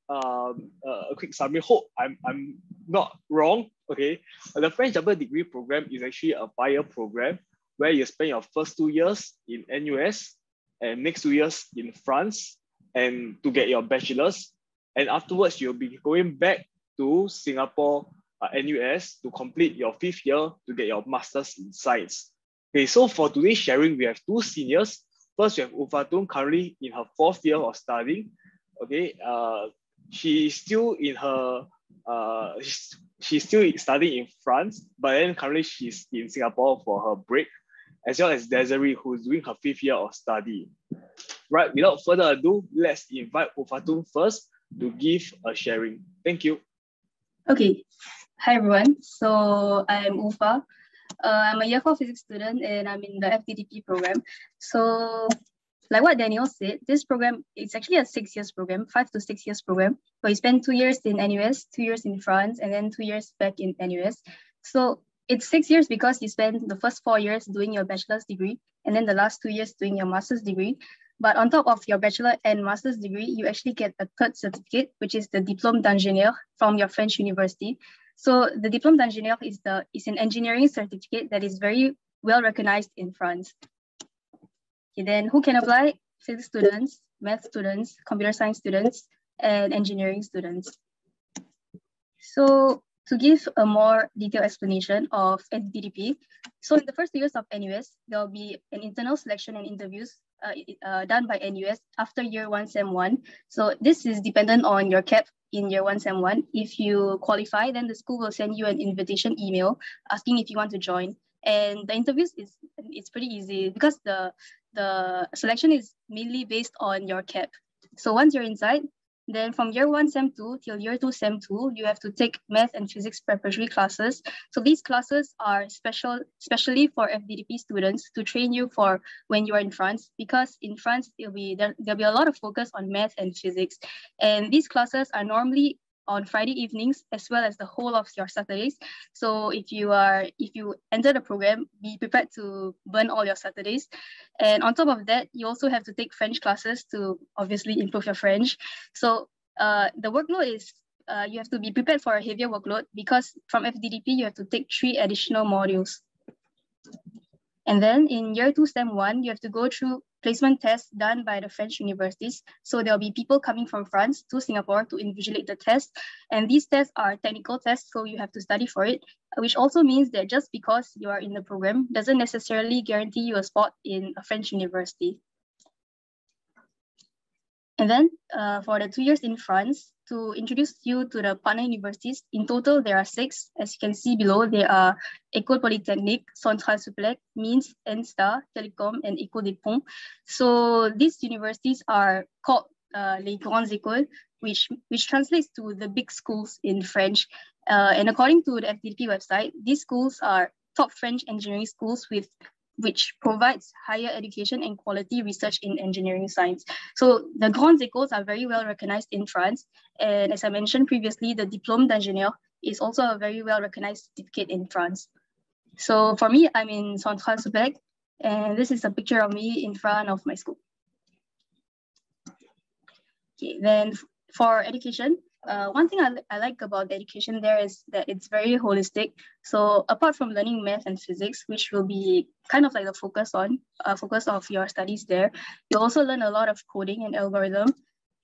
summary. Hope I'm not wrong. Okay, the French double degree program is actually a 5-year program where you spend your first 2 years in NUS and next 2 years in France and to get your bachelor's. And afterwards, you'll be going back to Singapore NUS to complete your 5th year to get your master's in science. Okay, so for today's sharing, we have 2 seniors. First, we have Ufatun, currently in her 4th year of studying. Okay, she's still in her she's still studying in France, but then currently she's in Singapore for her break, as well as Desiree, who's doing her 5th year of study. Right, without further ado, let's invite Ufatun first to give a sharing. Thank you. Okay, hi everyone. So I'm Ufa. I'm a year 4 physics student and I'm in the FDDP program. So like what Daniel said, this program is actually a 6 years program, 5 to 6 years program. So you spend 2 years in NUS, 2 years in France, and then 2 years back in NUS. So it's 6 years because you spend the first 4 years doing your bachelor's degree and then the last 2 years doing your master's degree. But on top of your bachelor and master's degree, you actually get a 3rd certificate, which is the Diplôme d'ingénieur from your French university. So the Diplôme d'ingénieur is an engineering certificate that is very well recognized in France. Okay, then who can apply? Physics students, math students, computer science students, and engineering students. So to give a more detailed explanation of FDDP, so in the first 2 years of NUS, there will be an internal selection and interviews done by NUS after year 1 Sem 1. So this is dependent on your CAP in year 1 Sem 1. If you qualify, then the school will send you an invitation email asking if you want to join. And the interviews it's pretty easy because the selection is mainly based on your CAP. So once you're inside, then from year 1 Sem 2 till year 2 Sem 2, you have to take math and physics preparatory classes. So these classes are especially for FDDP students to train you for when you are in France, because in France there'll be a lot of focus on math and physics. And these classes are normally on Friday evenings as well as the whole of your Saturdays. So if you enter the program, be prepared to burn all your Saturdays. And on top of that, you also have to take French classes to obviously improve your French. So the workload is you have to be prepared for a heavier workload because from FDDP you have to take 3 additional modules. And then in year 2 Sem 1, you have to go through placement tests done by the French universities. So there'll be people coming from France to Singapore to invigilate the test. And these tests are technical tests, so you have to study for it, which also means that just because you are in the program doesn't necessarily guarantee you a spot in a French university. And then for the 2 years in France, to introduce you to the partner universities, in total there are 6. As you can see below, there are École Polytechnique, Centrale Supélec, Mines, ENSTA, Telecom, and École des Ponts. So these universities are called les grandes écoles, which translates to the big schools in French. And according to the FDDP website, these schools are top French engineering schools which provides higher education and quality research in engineering science. So the grandes écoles are very well recognized in France. And as I mentioned previously, the Diplôme d'ingénieur is also a very well recognized certificate in France. So for me, I'm in Centrale Supélec, and this is a picture of me in front of my school. Okay, then for education, one thing I like about the education there is that it's very holistic. So apart from learning math and physics, which will be kind of like the focus of your studies there, you also learn a lot of coding and algorithm,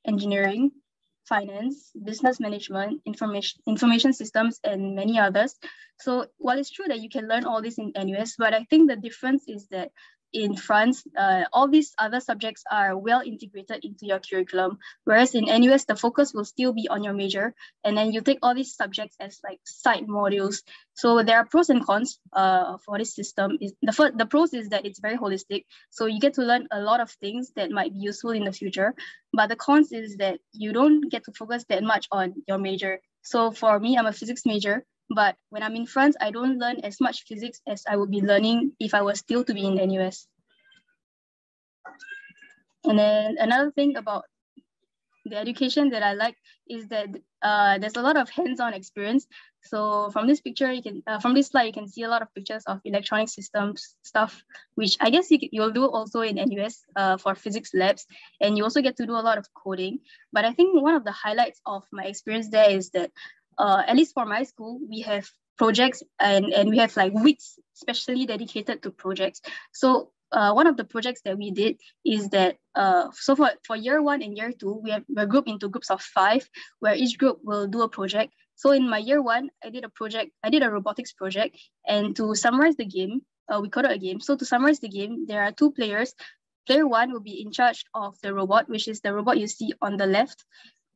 engineering, finance, business management, information systems, and many others. So while it's true that you can learn all this in NUS, but I think the difference is that in France, all these other subjects are well integrated into your curriculum, whereas in NUS, the focus will still be on your major, and then you take all these subjects as like side modules. So there are pros and cons for this system. The pros is that it's very holistic, so you get to learn a lot of things that might be useful in the future, but the cons is that you don't get to focus that much on your major. So for me, I'm a physics major, but when I'm in France, I don't learn as much physics as I would be learning if I was still to be in NUS. And then another thing about the education that I like is that there's a lot of hands-on experience. So from this picture, from this slide, you can see a lot of pictures of electronic systems stuff, which I guess you'll do also in NUS for physics labs, and you also get to do a lot of coding. But I think one of the highlights of my experience there is that at least for my school, we have projects and we have like weeks specially dedicated to projects. So one of the projects that we did is that so for year 1 and year 2, we're grouped into groups of 5, where each group will do a project. So in my year 1, I did a robotics project, and to summarize the game, we coded a game. So to summarize the game, there are 2 players. Player 1 will be in charge of the robot, which is the robot you see on the left.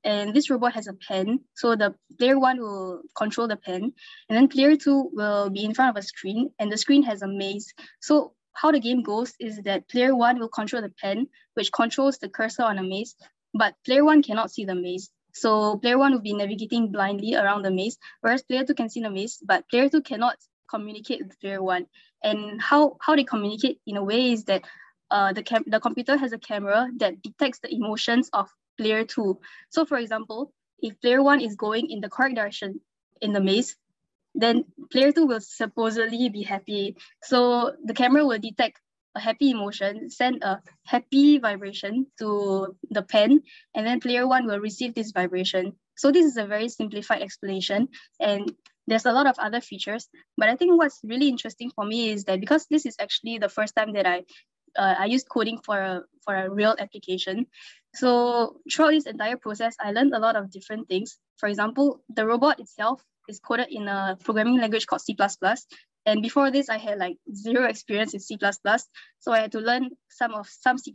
And this robot has a pen. So the player 1 will control the pen. And then player 2 will be in front of a screen, and the screen has a maze. So how the game goes is that player 1 will control the pen, which controls the cursor on a maze, but player 1 cannot see the maze. So player 1 will be navigating blindly around the maze, whereas player 2 can see the maze, but player 2 cannot communicate with player 1. And how they communicate in a way is that the computer has a camera that detects the emotions of player 2. So for example, if player 1 is going in the correct direction in the maze, then player 2 will supposedly be happy. So the camera will detect a happy emotion, send a happy vibration to the pen, and then player 1 will receive this vibration. So this is a very simplified explanation, and there's a lot of other features. But I think what's really interesting for me is that because this is actually the first time that I used coding for a real application. So throughout this entire process, I learned a lot of different things. For example, the robot itself is coded in a programming language called C++. And before this, I had like zero experience in C++. So I had to learn some C++.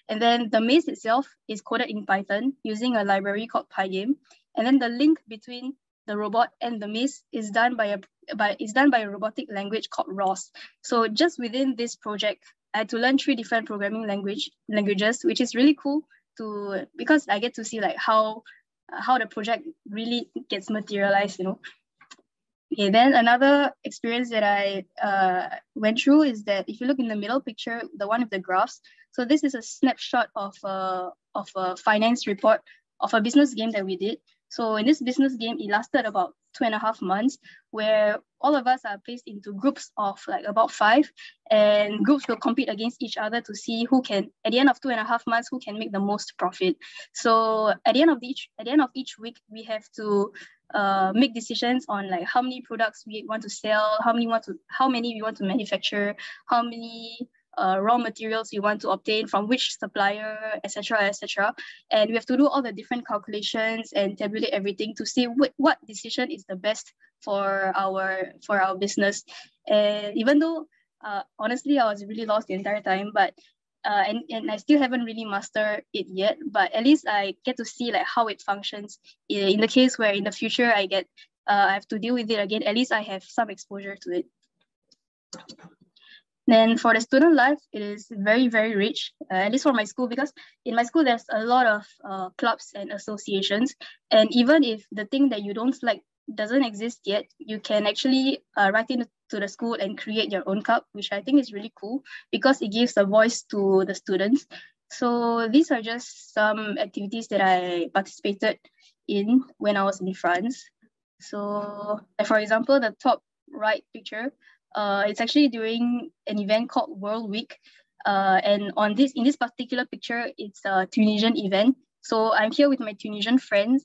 And then the maze itself is coded in Python using a library called Pygame. And then the link between the robot and the maze is done by a robotic language called ROS. So just within this project, I had to learn 3 different programming languages, which is really cool because I get to see like how the project really gets materialized, you know. Okay, then another experience that I went through is that if you look in the middle picture, the one with the graphs, so this is a snapshot of a finance report of a business game that we did. So in this business game, it lasted about 2.5 months, where all of us are placed into groups of like about 5, and groups will compete against each other to see who can, at the end of 2.5 months, who can make the most profit. So at the end of each week, we have to make decisions on like how many products we want to sell, how many we want to manufacture, how many raw materials you want to obtain from which supplier, etc., etc. And we have to do all the different calculations and tabulate everything to see what decision is the best for our business. And even though honestly I was really lost the entire time, but and I still haven't really mastered it yet, but at least I get to see like how it functions in the case where in the future I have to deal with it again. At least I have some exposure to it. Then for the student life, it is very, very rich, at least for my school, because in my school, there's a lot of clubs and associations. And even if the thing that you don't like doesn't exist yet, you can actually write into the school and create your own club, which I think is really cool because it gives a voice to the students. So these are just some activities that I participated in when I was in France. So for example, the top right picture, it's actually during an event called World Week. And in this particular picture, it's a Tunisian event. So I'm here with my Tunisian friend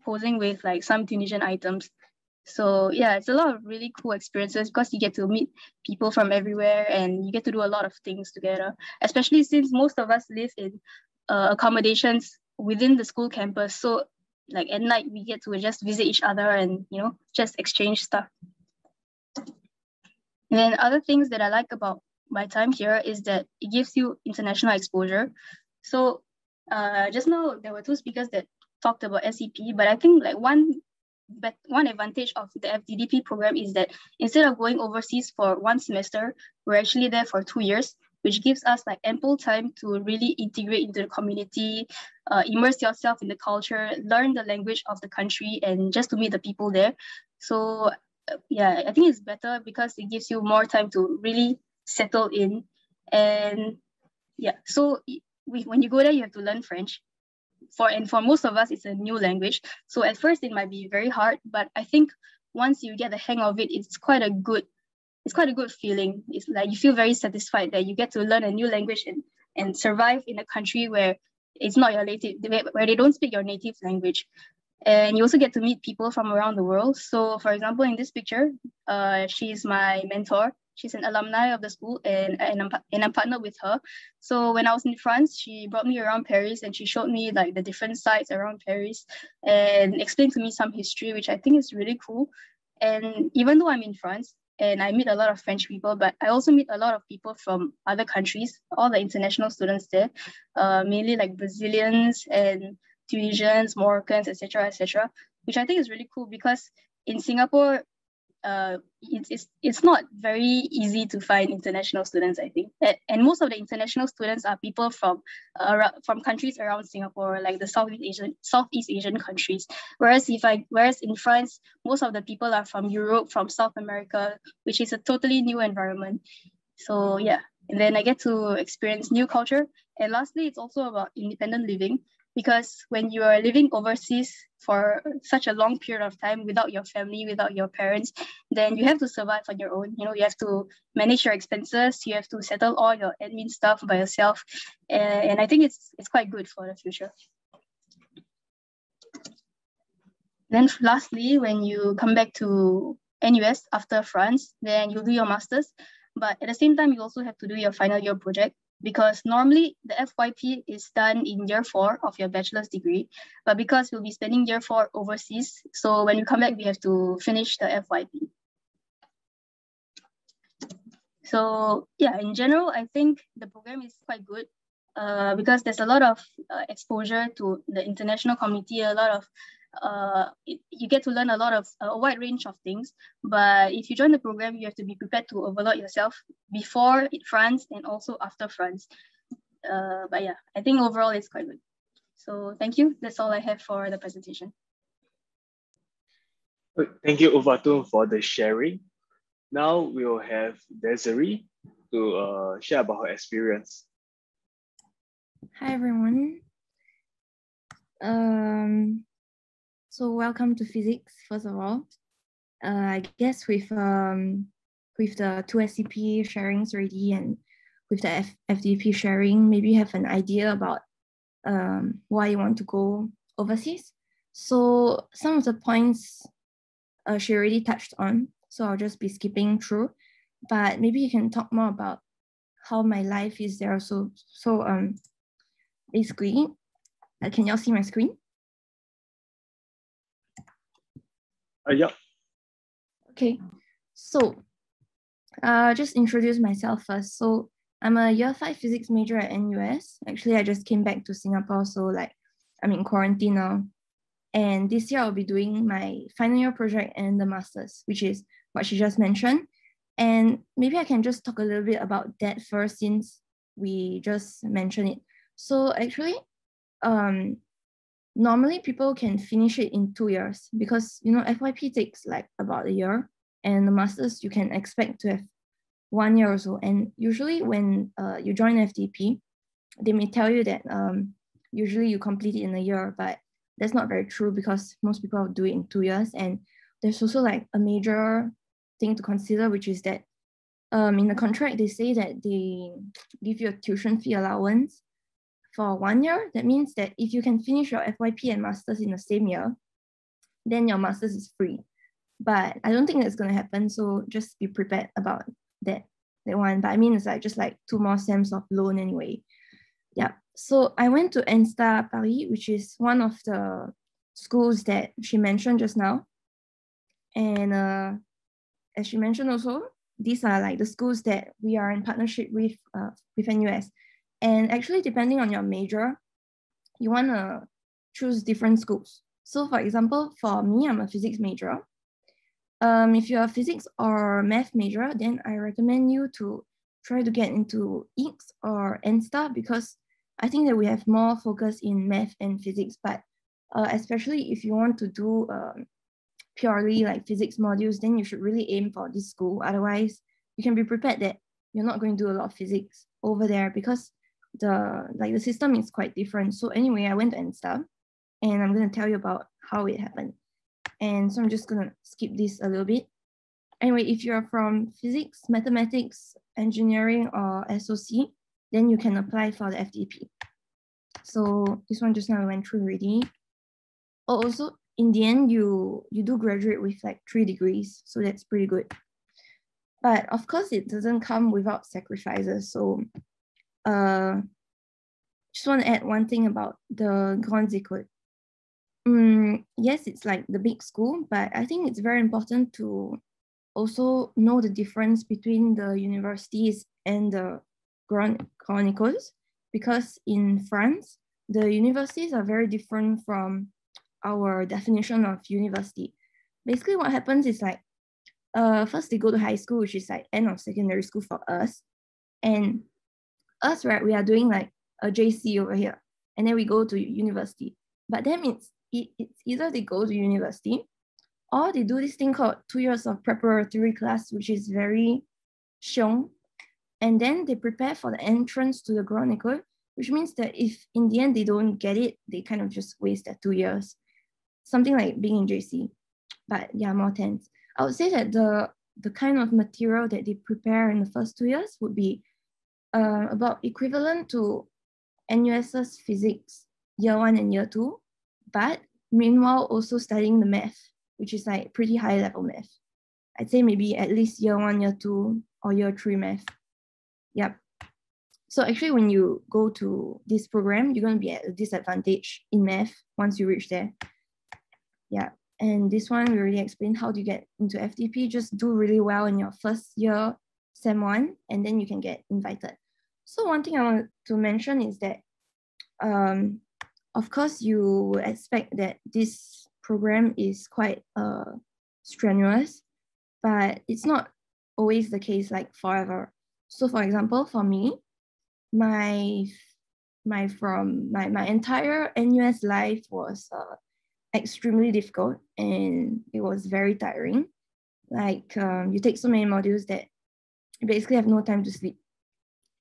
posing with like some Tunisian items. So yeah, it's a lot of really cool experiences because you get to meet people from everywhere and you get to do a lot of things together, especially since most of us live in accommodations within the school campus. So like at night, we get to just visit each other and, you know, just exchange stuff. And then other things that I like about my time here is that it gives you international exposure. So just now there were 2 speakers that talked about SEP, but I think like one advantage of the FDDP program is that instead of going overseas for 1 semester, we're actually there for 2 years, which gives us like ample time to really integrate into the community, immerse yourself in the culture, learn the language of the country, and just to meet the people there. So yeah, I think it's better because it gives you more time to really settle in. And yeah, so when you go there, you have to learn French. For most of us, it's a new language. So at first it might be very hard, but I think once you get the hang of it, it's quite a good feeling. It's like you feel very satisfied that you get to learn a new language and survive in a country where it's not your native, where they don't speak your native language. And you also get to meet people from around the world. So for example, in this picture, she's my mentor. She's an alumni of the school and I'm partnered with her. So when I was in France, she brought me around Paris and she showed me like the different sites around Paris and explained to me some history, which I think is really cool. And even though I'm in France and I meet a lot of French people, but I also meet a lot of people from other countries, all the international students there, mainly like Brazilians and Tunisians, Moroccans, etc., which I think is really cool because in Singapore, it's not very easy to find international students, I think. And most of the international students are people from countries around Singapore, like the Southeast Asian countries. Whereas in France, most of the people are from Europe, from South America, which is a totally new environment. So yeah, and then I get to experience new culture. And lastly, it's also about independent living. Because when you are living overseas for such a long period of time without your family, without your parents, then you have to survive on your own. You know, you have to manage your expenses. You have to settle all your admin stuff by yourself. And I think it's quite good for the future. Then lastly, when you come back to NUS after France, then you'll do your master's. But at the same time, you also have to do your final year project, because normally the FYP is done in year 4 of your bachelor's degree, but because we'll be spending year 4 overseas, so when we come back, we have to finish the FYP. So yeah, in general, I think the program is quite good because there's a lot of exposure to the international community, a lot of, you get to learn a lot of, a wide range of things. But if you join the program, you have to be prepared to overload yourself before France and also after France. But yeah, I think overall it's quite good. So thank you. That's all I have for the presentation. Thank you, Uvatun, for the sharing. Now we'll have Desiree to share about her experience. Hi, everyone. So welcome to physics, first of all. I guess with the 2 SEP sharings already and with the FDDP sharing, maybe you have an idea about why you want to go overseas. So some of the points she already touched on, so I'll just be skipping through, but maybe you can talk more about how my life is there. So basically, can y'all see my screen? Yeah. Okay, so just introduce myself first. So I'm a year 5 physics major at NUS. Actually, I just came back to Singapore, so like I'm in quarantine now. And this year I'll be doing my final year project and the master's, which is what she just mentioned. And maybe I can just talk a little bit about that first, since we just mentioned it. So actually, normally people can finish it in 2 years because, you know, FYP takes like about a year, and the master's you can expect to have 1 year or so. And usually when you join FDP, they may tell you that usually you complete it in a year, but that's not very true because most people do it in 2 years. And there's also like a major thing to consider, which is that in the contract, they say that they give you a tuition fee allowance for 1 year. That means that if you can finish your FYP and master's in the same year, then your master's is free. But I don't think that's going to happen. So just be prepared about that one. But I mean, it's like just like 2 more sems of loan anyway. Yeah. So I went to NSTA Paris, which is one of the schools that she mentioned just now. And as she mentioned also, these are like the schools that we are in partnership with NUS. And actually, depending on your major, you want to choose different schools. So for example, for me, I'm a physics major. If you're a physics or math major, then I recommend you to try to get into IX or NSTA, because I think that we have more focus in math and physics, but especially if you want to do purely like physics modules, then you should really aim for this school. Otherwise, you can be prepared that you're not going to do a lot of physics over there because the system is quite different. So anyway, I went to NSTA and I'm going to tell you about how it happened. And so I'm just going to skip this a little bit. Anyway, if you're from physics, mathematics, engineering, or SOC, then you can apply for the FDP. So this one just now I went through already. Also, in the end, you do graduate with like 3 degrees. So that's pretty good. But of course, it doesn't come without sacrifices. So just want to add one thing about the Grandes Écoles. Yes, it's like the big school, but I think it's very important to also know the difference between the universities and the Grandes Écoles, because in France, the universities are very different from our definition of university. Basically, what happens is like, first they go to high school, which is like end of secondary school for us. And us, right, we are doing like a JC over here, and then we go to university. But then it's either they go to university or they do this thing called 2 years of preparatory class, which is very xiong. And then they prepare for the entrance to the Grand École, which means that if in the end they don't get it, they kind of just waste their 2 years. Something like being in JC, but yeah, more tense. I would say that the kind of material that they prepare in the first 2 years would be about equivalent to NUS's physics year 1 and year 2, but meanwhile also studying the math, which is like pretty high level math. I'd say maybe at least year 1, year 2, or year 3 math. Yep. So actually, when you go to this program, you're going to be at a disadvantage in math once you reach there. Yeah, and this one we already explained how to get into FDP. Just do really well in your first year, Sem 1, and then you can get invited. So one thing I want to mention is that, of course, you would expect that this program is quite strenuous, but it's not always the case like forever. So for example, for me, my entire NUS life was extremely difficult, and it was very tiring. Like you take so many modules that you basically have no time to sleep.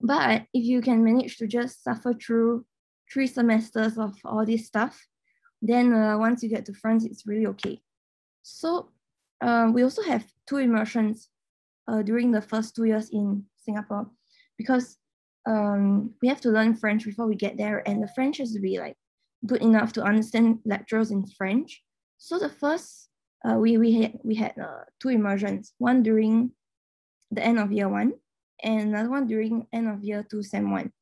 But if you can manage to just suffer through 3 semesters of all this stuff, then once you get to France, it's really okay. So we also have 2 immersions during the first 2 years in Singapore, because we have to learn French before we get there, and the French has to be like good enough to understand lecturers in French. So the first, we had 2 immersions, one during the end of year 1 and another one during end of year 2 Sem 1.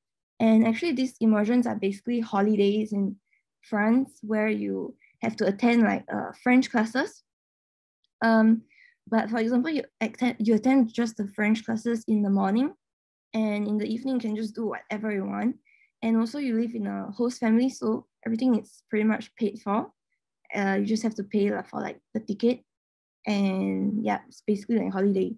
And actually these immersions are basically holidays in France where you have to attend like French classes. But for example, you attend just the French classes in the morning, and in the evening you can just do whatever you want. And also you live in a host family, so everything is pretty much paid for. You just have to pay for like the ticket, and yeah, it's basically like a holiday.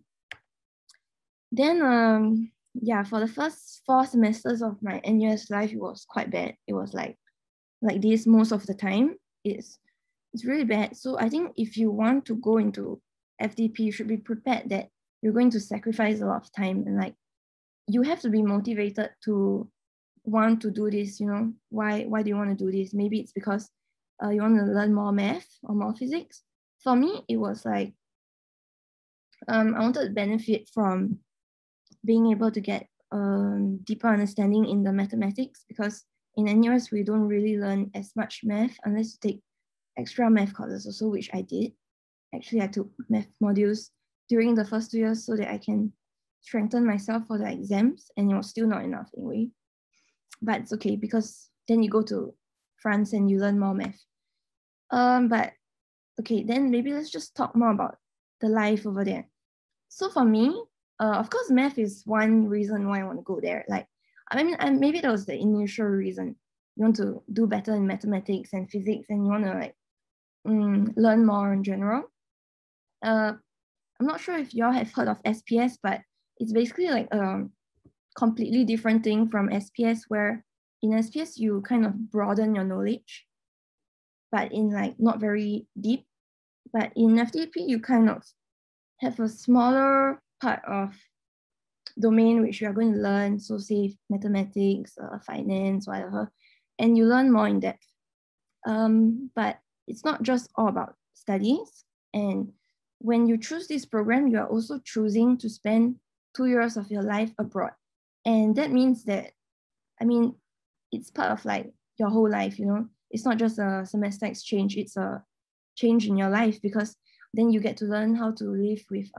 Then yeah, for the first 4 semesters of my NUS life, it was quite bad. It was like this most of the time. It's really bad. So I think if you want to go into FDP, you should be prepared that you're going to sacrifice a lot of time, and like you have to be motivated to want to do this. You know, why do you want to do this? Maybe it's because you want to learn more math or more physics. For me, it was like I wanted to benefit from being able to get deeper understanding in the mathematics, because in NUS we don't really learn as much math unless you take extra math courses also, which I did. Actually, I took math modules during the first 2 years so that I can strengthen myself for the exams, and it was still not enough anyway. But it's okay, because then you go to France and you learn more math. But okay, then maybe let's just talk more about the life over there. So for me, of course, math is one reason why I want to go there. Like, I mean, maybe that was the initial reason. You want to do better in mathematics and physics, and you want to like learn more in general. I'm not sure if y'all have heard of SPS, but it's basically like a completely different thing from SPS, where in SPS you kind of broaden your knowledge, but in like not very deep. But in FDP, you kind of have a smaller part of domain which you are going to learn, so say mathematics, finance, whatever, and you learn more in depth. But it's not just all about studies. And when you choose this program, you are also choosing to spend 2 years of your life abroad. And that means that, I mean, it's part of like your whole life, you know. It's not just a semester exchange, it's a change in your life, because then you get to learn how to live with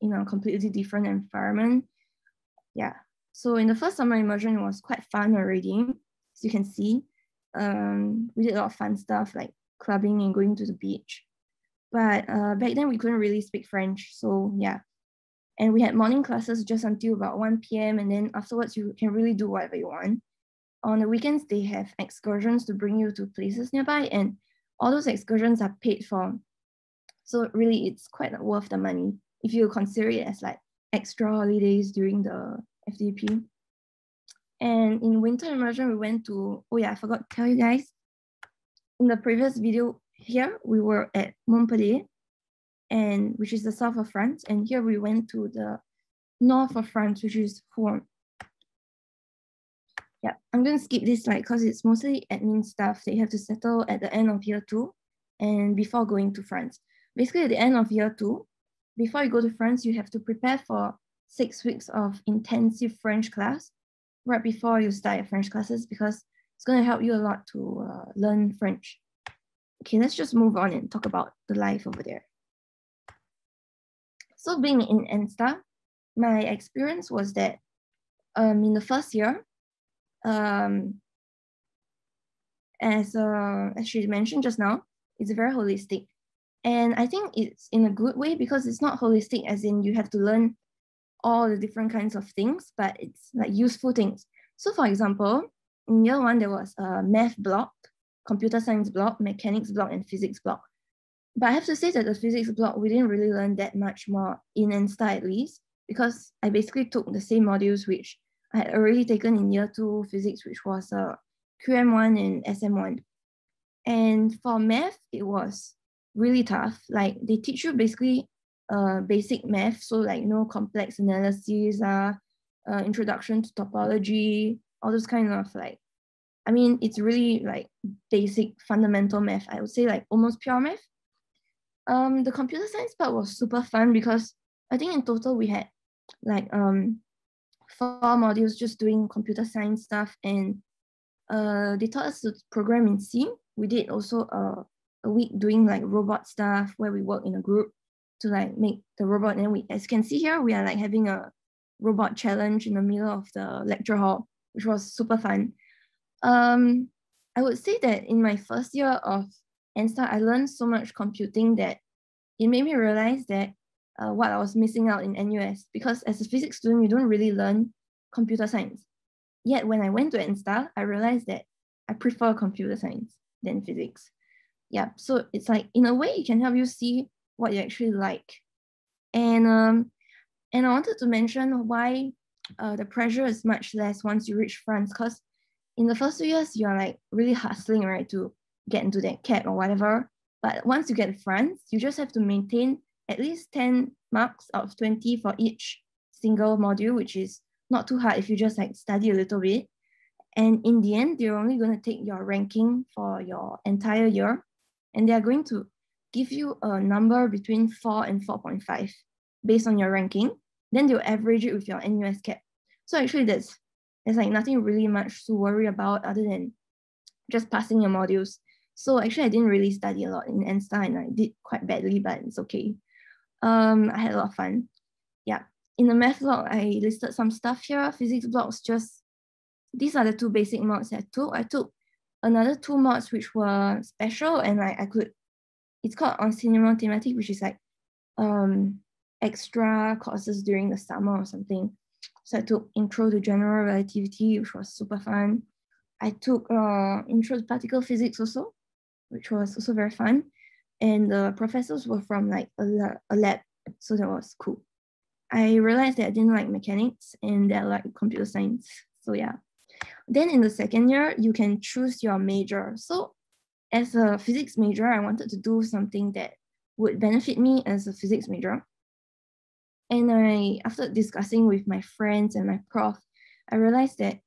in a completely different environment. Yeah. So in the first summer immersion, it was quite fun already. As you can see, we did a lot of fun stuff like clubbing and going to the beach. But back then we couldn't really speak French. So yeah. And we had morning classes just until about 1 p.m. And then afterwards, you can really do whatever you want. On the weekends, they have excursions to bring you to places nearby, and all those excursions are paid for. So really, it's quite worth the money if you consider it as like extra holidays during the FDP. And in winter immersion, we went to, oh yeah, I forgot to tell you guys, in the previous video here, we were at Montpellier, and which is the south of France. And here we went to the north of France, which is Rouen. Yeah, I'm going to skip this slide because it's mostly admin stuff that you have to settle at the end of year 2 and before going to France. Basically, at the end of year 2, before you go to France, you have to prepare for 6 weeks of intensive French class right before you start your French classes, because it's going to help you a lot to learn French. Okay, let's just move on and talk about the life over there. So being in NSTA, my experience was that in the first year, as she mentioned just now, it's very holistic. And I think it's in a good way because it's not holistic as in you have to learn all the different kinds of things, but it's like useful things. So for example, in year 1, there was a math block, computer science block, mechanics block, and physics block. But I have to say that the physics block, we didn't really learn that much more in NSTA at least, because I basically took the same modules which I had already taken in year 2 physics, which was QM1 and SM1. And for math, it was really tough. Like they teach you basically basic math, so like, you know, complex analysis, introduction to topology, all those kind of like, I mean, it's really like basic fundamental math. I would say like almost pure math. The computer science part was super fun because I think in total we had like 4 modules just doing computer science stuff, and they taught us to program in C. We did also a week doing like robot stuff where we work in a group to like make the robot. And we, as you can see here, we are like having a robot challenge in the middle of the lecture hall, which was super fun. I would say that in my first year of NSTA, I learned so much computing that it made me realize that what I was missing out in NUS, because as a physics student, you don't really learn computer science. Yet when I went to NSTA, I realized that I prefer computer science than physics. Yeah, so it's like, in a way, it can help you see what you actually like. And I wanted to mention why the pressure is much less once you reach France, because in the first 2 years, you're like really hustling, right, to get into that CAP or whatever. But once you get to France, you just have to maintain at least 10 marks out of 20 for each single module, which is not too hard if you just like study a little bit. And in the end, they're only going to take your ranking for your entire year, and they're going to give you a number between 4 and 4.5 based on your ranking. Then they'll average it with your NUS CAP. So actually there's like nothing really much to worry about other than just passing your modules. So actually I didn't really study a lot in NSTA, and I did quite badly, but it's okay. I had a lot of fun. Yeah, in the math block, I listed some stuff here. Physics blocks, just these are the 2 basic mods I took. I took another 2 mods which were special, and I could, it's called enseignement thématique, which is like extra courses during the summer or something. So I took Intro to General Relativity, which was super fun. I took Intro to Particle Physics also, which was also very fun. And the professors were from like a lab, so that was cool. I realized that I didn't like mechanics and that I like computer science. So yeah. Then in the second year, you can choose your major. So as a physics major, I wanted to do something that would benefit me as a physics major. And after discussing with my friends and my prof, I realized that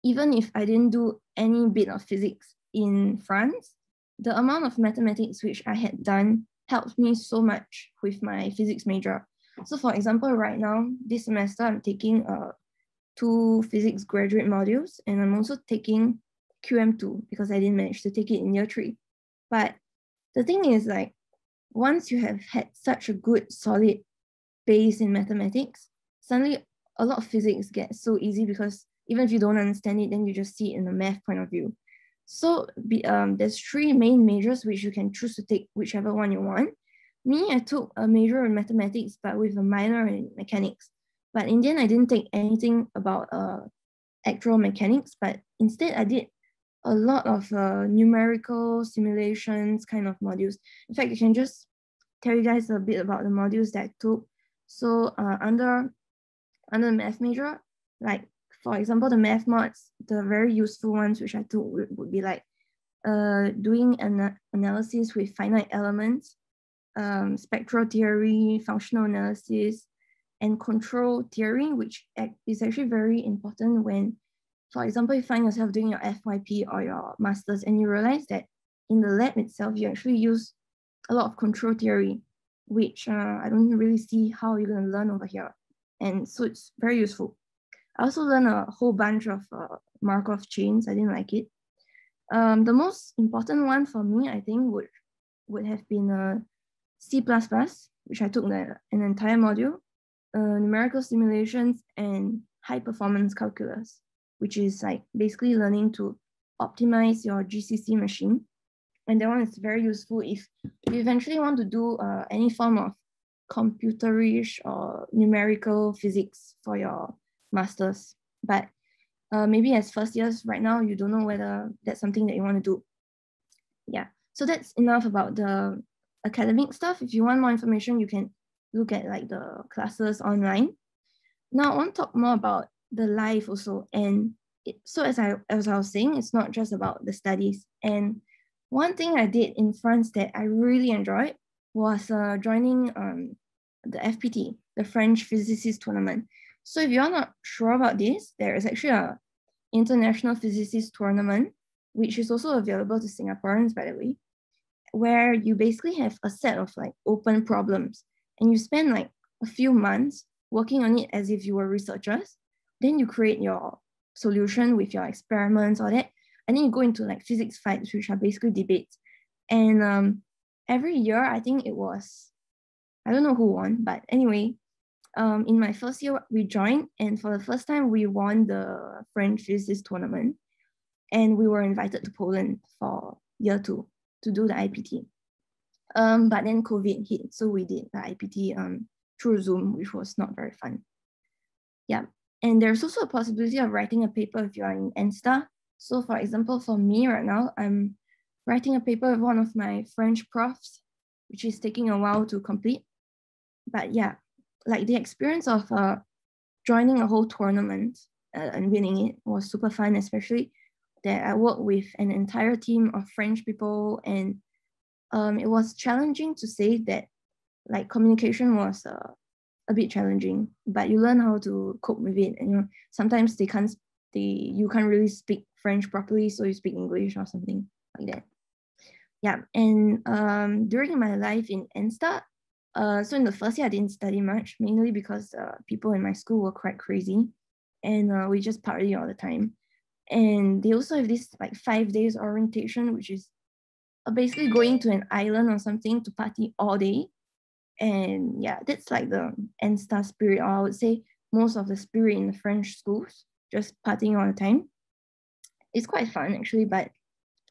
even if I didn't do any bit of physics in France, the amount of mathematics which I had done helped me so much with my physics major. So for example, right now, this semester, I'm taking 2 physics graduate modules, and I'm also taking QM2 because I didn't manage to take it in year 3. But the thing is, like, once you have had such a good, solid base in mathematics, suddenly a lot of physics gets so easy because even if you don't understand it, then you just see it in a math point of view. So there's 3 main majors which you can choose to take whichever one you want. Me, I took a major in mathematics, but with a minor in mechanics. But in the end, I didn't take anything about actual mechanics, but instead I did a lot of numerical simulations kind of modules. In fact, I can just tell you guys a bit about the modules that I took. So under the math major, like for example, the math mods, the very useful ones which I took would be like doing an analysis with finite elements, spectral theory, functional analysis, and control theory, which is actually very important when, for example, you find yourself doing your FYP or your master's and you realize that in the lab itself, you actually use a lot of control theory, which I don't really see how you're going to learn over here. And so it's very useful. I also learned a whole bunch of Markov chains. I didn't like it. The most important one for me, I think, would have been C++, which I took an entire module, numerical simulations, and high performance calculus, which is like basically learning to optimize your GCC machine. And that one is very useful if you eventually want to do any form of computerish or numerical physics for your masters. But maybe as first years right now, you don't know whether that's something that you want to do. Yeah, so that's enough about the academic stuff. If you want more information, you can look at like the classes online. Now I want to talk more about the life also. And so as I was saying, it's not just about the studies. And one thing I did in France that I really enjoyed was joining the FPT, the French Physicists Tournament. So if you're not sure about this, there is actually an international physicists tournament, which is also available to Singaporeans, by the way, where you basically have a set of like open problems and you spend like a few months working on it as if you were researchers. Then you create your solution with your experiments or that. And then you go into like physics fights, which are basically debates. And every year, I think it was, I don't know who won, but anyway, in my first year, we joined. And for the first time, we won the French Physicists Tournament. And we were invited to Poland for year 2 to do the IPT. But then COVID hit, so we did the IPT through Zoom, which was not very fun. Yeah, and there's also a possibility of writing a paper if you are in NSTA. So for example, for me right now, I'm writing a paper with one of my French profs, which is taking a while to complete. But yeah, like the experience of joining a whole tournament and winning it was super fun, especially that I worked with an entire team of French people, and it was challenging to say that like communication was a bit challenging, but you learn how to cope with it. And you know, sometimes you can't really speak French properly, so you speak English or something like that. Yeah, and during my life in NSTA, so in the first year I didn't study much, mainly because people in my school were quite crazy, and we just party all the time. And they also have this like 5 days orientation, which is basically going to an island or something to party all day. And yeah, that's like the NSTA spirit, or I would say most of the spirit in the French schools, just partying all the time. It's quite fun actually, but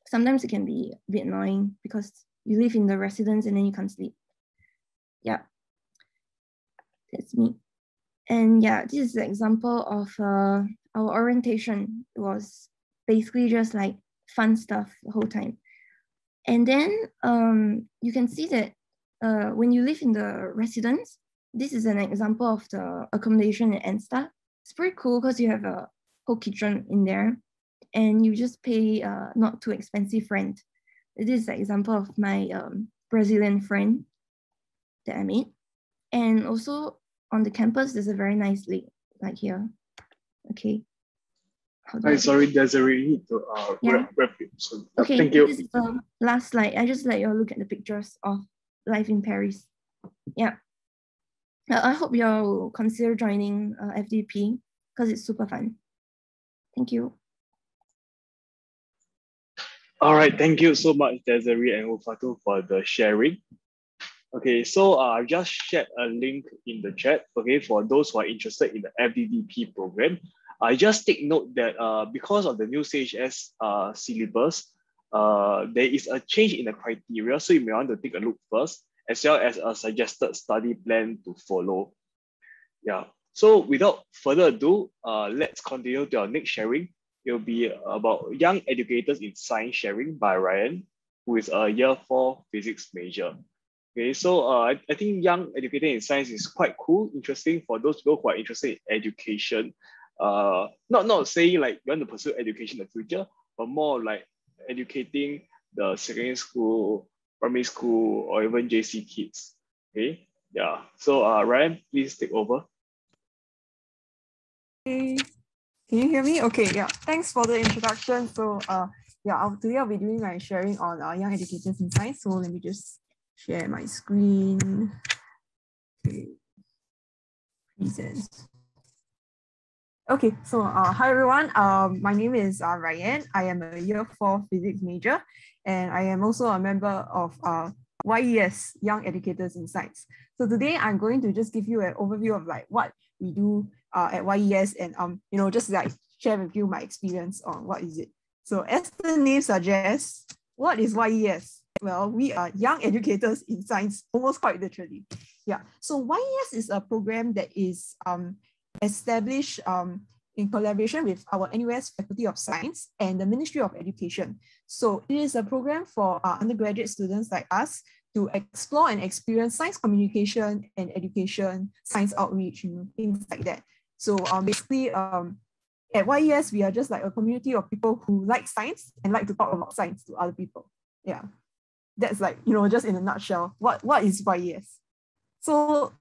sometimes it can be a bit annoying because you live in the residence and then you can't sleep. Yeah, that's me. And yeah, this is the example of our orientation. It was basically just like fun stuff the whole time. And then you can see that when you live in the residence, this is an example of the accommodation at NSTA. It's pretty cool because you have a whole kitchen in there and you just pay not too expensive rent. This is an example of my Brazilian friend that I made. And also on the campus, there's a very nice lake like here. Okay. I'm sorry, Desiree, need to wrap it. So, okay, thank you. This is the last slide. I just let you all look at the pictures of life in Paris. Yeah. I hope you'll consider joining FDP because it's super fun. Thank you. All right, thank you so much, Desiree and Ufatu, for the sharing. Okay, so I've just shared a link in the chat, okay, for those who are interested in the FDDP program. I just take note that because of the new CHS syllabus, there is a change in the criteria, so you may want to take a look first, as well as a suggested study plan to follow. Yeah, so without further ado, let's continue to our next sharing. It will be about Young Educators in Science Sharing by Ryan, who is a year 4 physics major. Okay, so I think Young Educator in Science is quite cool, interesting for those people who are interested in education. Not saying like you want to pursue education in the future, but more like educating the secondary school, primary school, or even JC kids. Okay, yeah. So Ryan, please take over. Hey, can you hear me? Okay, yeah. Thanks for the introduction. So yeah, today I'll be doing my sharing on Young Educators in Science. So let me just share my screen. Okay. Present. Okay, so hi everyone. My name is Ryan. I am a year 4 physics major, and I am also a member of YES, Young Educators in Science. So today I'm going to just give you an overview of like what we do at YES and just like share with you my experience on what is it. So as the name suggests, what is YES? Well, we are young educators in science, almost quite literally. Yeah. So YES is a program that is established in collaboration with our NUS Faculty of Science and the Ministry of Education. So it is a program for undergraduate students like us to explore and experience science communication and education, science outreach, things like that. So basically, at YES, we are just like a community of people who like science and like to talk about science to other people. Yeah, that's like, just in a nutshell, what is YES? So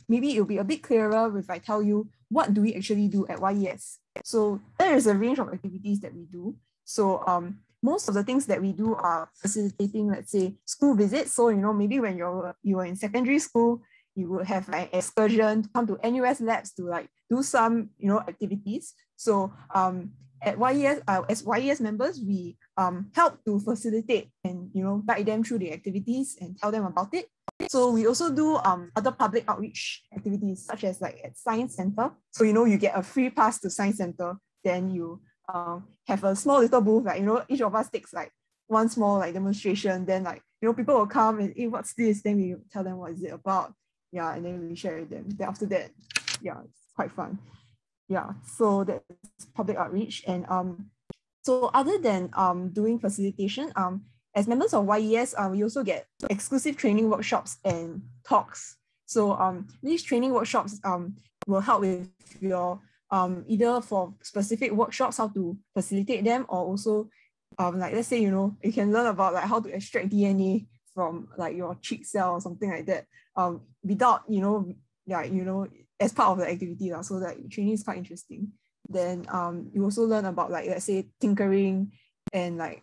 maybe it'll be a bit clearer if I tell you what do we actually do at YES. So there is a range of activities that we do. So most of the things that we do are facilitating, let's say, school visits. So, maybe when you were in secondary school, you would have like excursion to come to NUS labs to like do some, activities. So at YES, as YES members, we help to facilitate and, guide them through the activities and tell them about it. So we also do other public outreach activities, such as like at Science Center. So, you get a free pass to Science Center, then you have a small little booth, like, each of us takes like one small like demonstration, then like, people will come and, hey, what's this? Then we tell them what is it about. Yeah, and then we share with them. Then after that, yeah, it's quite fun. Yeah, so that's public outreach. And so other than doing facilitation, as members of YES, we also get exclusive training workshops and talks. So these training workshops will help with your either for specific workshops, how to facilitate them, or also like, let's say, you can learn about like how to extract DNA from like your cheek cell or something like that without, as part of the activity. So that training is quite interesting. Then you also learn about like, let's say, tinkering and like,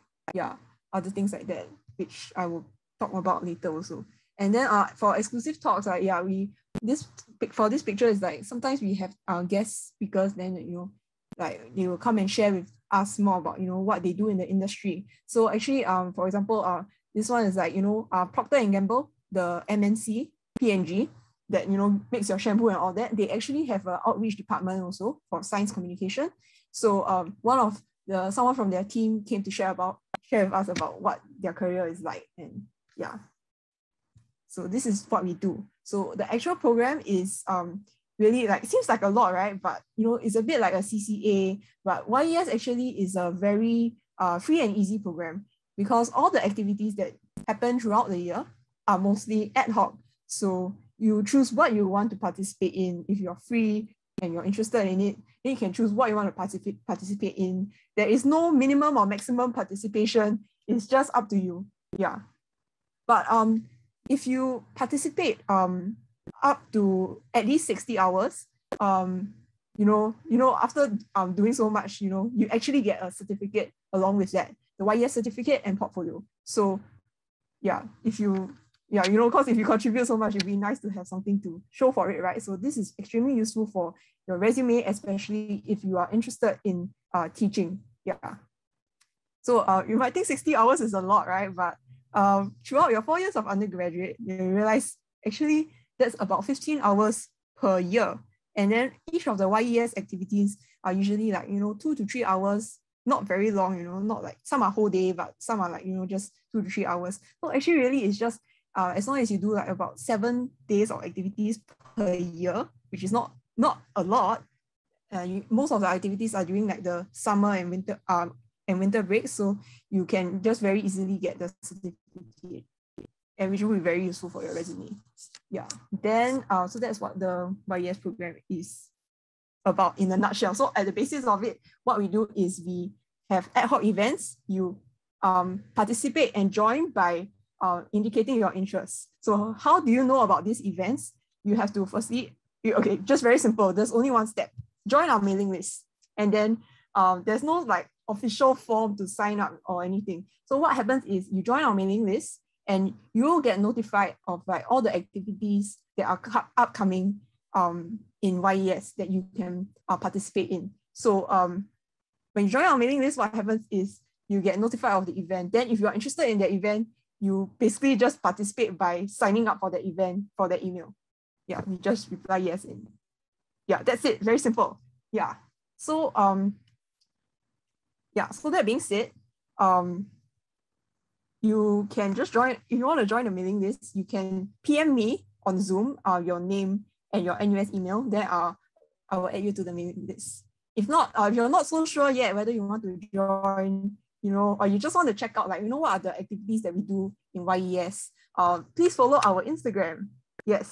other things like that, which I will talk about later also. And then for exclusive talks, for this picture is like, sometimes we have our guest speakers, then, like they will come and share with us more about, what they do in the industry. So actually, for example, this one is like, Procter & Gamble, the MNC, P&G, that, makes your shampoo and all that. They actually have an outreach department also for science communication. So someone from their team came to share with us about what their career is like. And yeah, so this is what we do. So the actual program is really like, seems like a lot, right? But, it's a bit like a CCA, but YES actually is a very free and easy program, because all the activities that happen throughout the year are mostly ad hoc. So you choose what you want to participate in. If you're free and you're interested in it, then you can choose what you want to participate in. There is no minimum or maximum participation. It's just up to you. Yeah. But if you participate up to at least 60 hours, after doing so much, you actually get a certificate along with that, the YES certificate and portfolio. So yeah, because if you contribute so much, it'd be nice to have something to show for it, right? So this is extremely useful for your resume, especially if you are interested in teaching. Yeah. So you might think 60 hours is a lot, right? But throughout your 4 years of undergraduate, you realize actually that's about 15 hours per year. And then each of the YES activities are usually like, 2 to 3 hours, not very long, not like some are whole day, but some are like, just 2 to 3 hours. So actually really it's just, as long as you do like about 7 days of activities per year, which is not a lot. Most of the activities are during like the summer and winter break, so you can just very easily get the certificate, and which will be very useful for your resume. Yeah. Then so that's what the YES program is about in a nutshell. So at the basis of it, what we do is we have ad hoc events. You participate and join by indicating your interests. So how do you know about these events? You have to firstly, just very simple. There's only one step. Join our mailing list. And then there's no like official form to sign up or anything. So what happens is you join our mailing list and you will get notified of like all the activities that are upcoming in YES that you can participate in. So when you join our mailing list, what happens is you get notified of the event. Then if you are interested in the event, you basically just participate by signing up for the event for the email. Yeah, we just reply yes in. Yeah, that's it. Very simple. Yeah. So yeah. So that being said, you can just join. If you want to join the mailing list, you can PM me on Zoom. Your name and your NUS email. Then I will add you to the mailing list. If not, if you're not so sure yet whether you want to join, or you just want to check out, like, what are the activities that we do in YES, please follow our Instagram. Yes,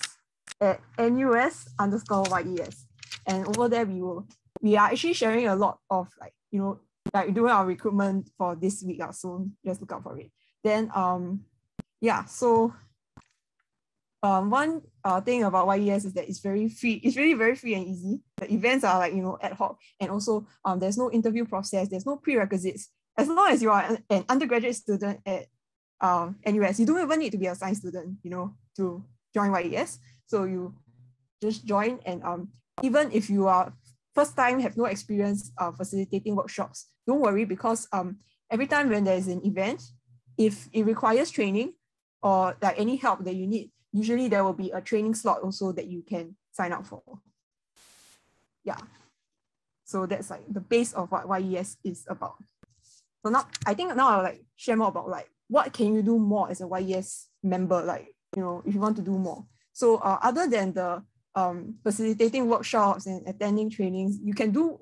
at NUS_YES. And over there, we are actually sharing a lot of, like, like doing our recruitment for this week. So just look out for it. Then, yeah, so one thing about YES is that it's very free. It's really very free and easy. The events are, like, ad hoc, and also there's no interview process. There's no prerequisites. As long as you are an undergraduate student at NUS, you don't even need to be a science student, to join YES. So you just join, and even if you are first time, have no experience facilitating workshops, don't worry, because every time when there's an event, if it requires training or like any help that you need, usually there will be a training slot also that you can sign up for. Yeah. So that's like the base of what YES is about. So now, I think now I'll like share more about like what can you do more as a YES member, like, if you want to do more. So other than the facilitating workshops and attending trainings, you can do,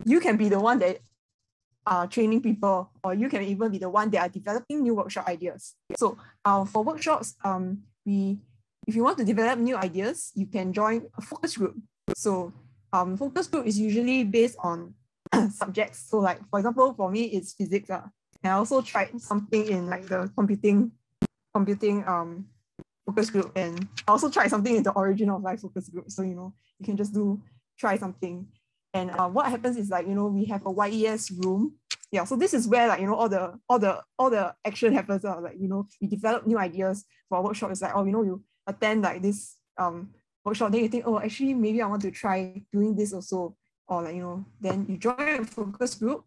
you can be the one that are training people, or you can even be the one that are developing new workshop ideas. So for workshops, if you want to develop new ideas, you can join a focus group. So focus group is usually based on subjects. So like, for example, for me, it's physics. And I also tried something in like the computing focus group, and I also tried something in the origin of life focus group. So, you can just try something. And what happens is, like, we have a YES room. Yeah, so this is where, like, all the action happens. Like, we develop new ideas for a workshop. It's like, oh, you attend like this workshop, then you think, oh, actually maybe I want to try doing this also. Or like, then you join a focus group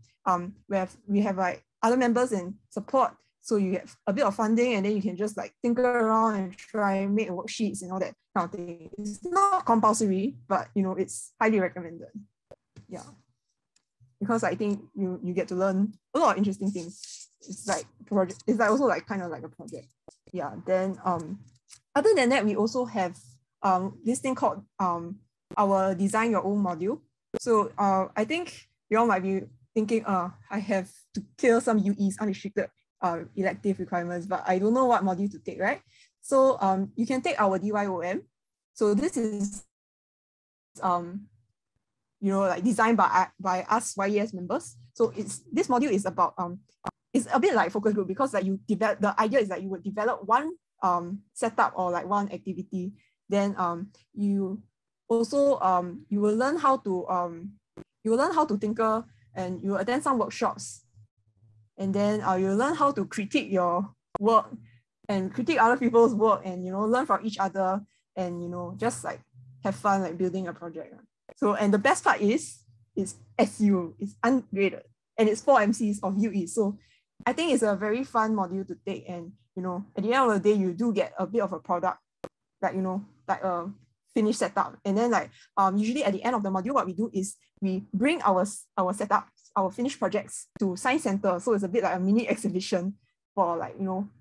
where we have like other members and support. So you have a bit of funding, and then you can just like tinker around and try make worksheets and all that kind of thing. It's not compulsory, but it's highly recommended. Yeah, because I think you get to learn a lot of interesting things. It's like project. It's like also like kind of like a project. Yeah. Then other than that, we also have this thing called our design your own module. So I think you all might be thinking, I have to clear some UEs, unrestricted elective requirements, but I don't know what module to take, right? So you can take our DYOM. So this is like designed by us YES members. So this module is about it's a bit like focus group, because like the idea is that you would develop one setup or like one activity. Then you also you will learn how to tinker, and you attend some workshops, and then you learn how to critique your work and critique other people's work, and learn from each other, and just like have fun like building a project. So, and the best part is SU, it's ungraded, and it's 4 MCs of UE. So I think it's a very fun module to take, and at the end of the day, you do get a bit of a product, like like a finished setup. And then like usually at the end of the module, what we do is we bring our setups, our finished projects to Science Center. So it's a bit like a mini exhibition for like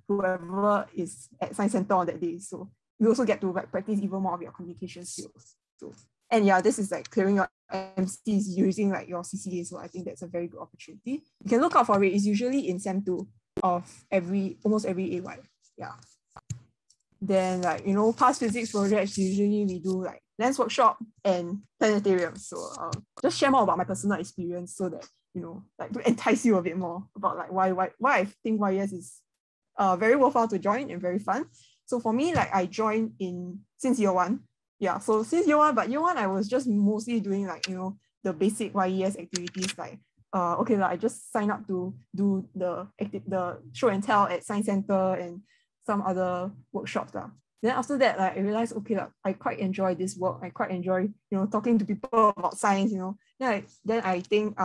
whoever is at Science Center on that day. So you also get to like practice even more of your communication skills. So, and yeah, this is like clearing your MCs using like your CCA. So I think that's a very good opportunity. You can look out for it. It's usually in Sem 2 of almost every AY. Yeah. Then like, past physics projects, usually we do like lens workshop and planetarium. So just share more about my personal experience, so that, like to entice you a bit more about like why I think YES is very worthwhile to join and very fun. So for me, like I joined since year 1. Yeah, so since year 1, but year 1, I was just mostly doing like, the basic YES activities, like, okay, like I just signed up to do the show and tell at Science Center and some other workshops. Then after that, like, I realized, okay, like, I quite enjoy this work. I quite enjoy, talking to people about science, Then I think,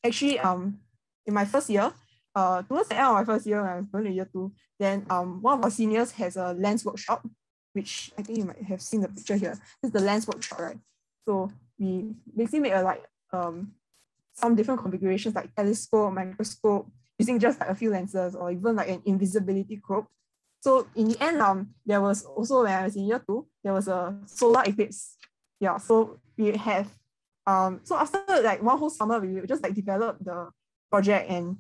actually, in my first year, towards the end of my first year, when I was going to year 2, then one of our seniors has a lens workshop, which I think you might have seen the picture here. This is the lens workshop, right? So we basically made some different configurations like telescope, microscope, using just like a few lenses or even like an invisibility probe. So in the end, there was also, when I was in year 2, there was a solar eclipse. Yeah, so we have, so after like one whole summer, we just like develop the project and,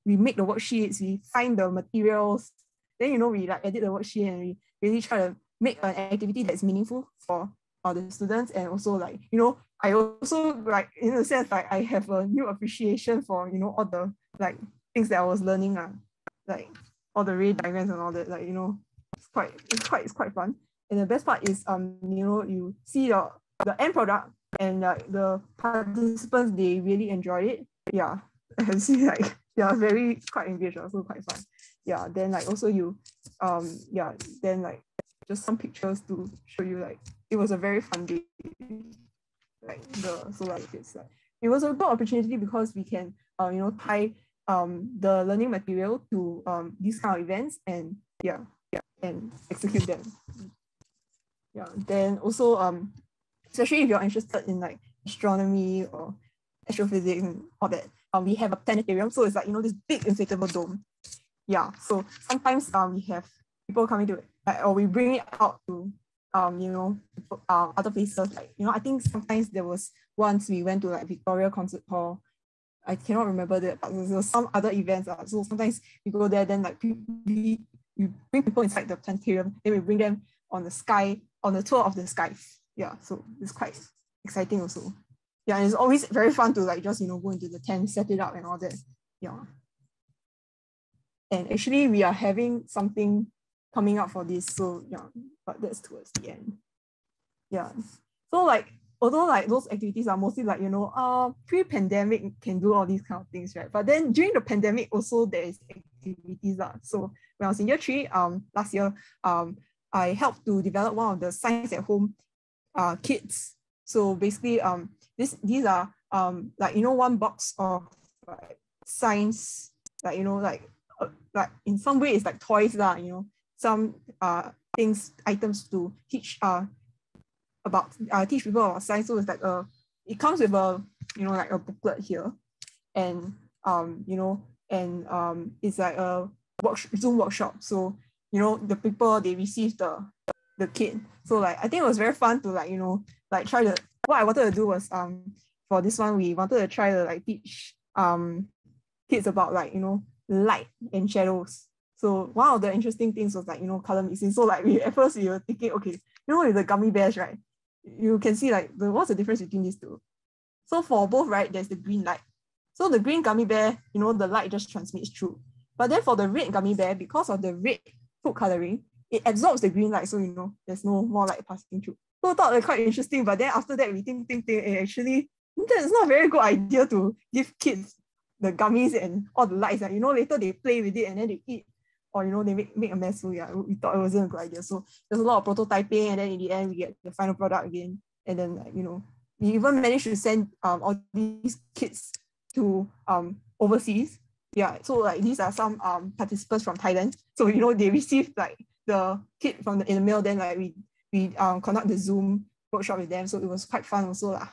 we make the worksheets, we find the materials, then, we like edit the worksheet and we really try to make an activity that's meaningful for the students. And also like, I also like, in a sense, like I have a new appreciation for, all the like things that I was learning, like all the ray diagrams and all that, like, it's quite fun. And the best part is, you see the end product and like the participants, they really enjoy it. Yeah, I see like they are very quite engaged, also quite fun. Yeah, then like also then like just some pictures to show you like it was a very fun day. Like the solar eclipse, like it was a good opportunity because we can tie the learning material to these kind of events and and execute them. Yeah, then also especially if you're interested in like astronomy or astrophysics and all that, we have a planetarium. So it's like, this big inflatable dome. Yeah, so sometimes we have people coming to it, or we bring it out to other places. Like, I think sometimes there was once we went to like Victoria Concert Hall. I cannot remember that, but there was some other events. So sometimes we go there, then like we bring people inside the planetarium, then we bring them on the tour of the skies. Yeah, so it's quite exciting also. Yeah, and it's always very fun to like just go into the tent, set it up and all that. Yeah. And actually we are having something coming up for this. So yeah, but that's towards the end. Yeah. So like, although like those activities are mostly like, pre-pandemic can do all these kind of things, right? But then during the pandemic also there is activities. So when I was in year 3, last year, I helped to develop one of the science at home kits. So basically, these are like, one box of like science, like, like in some way it's like toys lah, some items to teach teach people about science. So it's like it comes with a like a booklet here, and it's like a Zoom workshop. So the people, they receive the kit. So like I think it was very fun to like like try to, what I wanted to do was for this one we wanted to try to like teach kids about like light and shadows. So one of the interesting things was like color mixing. So like at first we were thinking, okay, with the gummy bears, right, you can see like what's the difference between these two. So for both, right, there's the green light. So the green gummy bear, the light just transmits through. But then for the red gummy bear, because of the red food coloring, it absorbs the green light, so there's no more light passing through. So I thought it was quite interesting. But then after that we think actually that's not a very good idea to give kids the gummies and all the lights. Like, later they play with it and then they eat, or they make a mess. So yeah, we thought it wasn't a good idea. So there's a lot of prototyping, and then in the end we get the final product again. And then like, we even managed to send all these kids to overseas. Yeah, so like these are some participants from Thailand. So they received like the kit from in the mail. Then like we conduct the Zoom workshop with them. So it was quite fun also lah.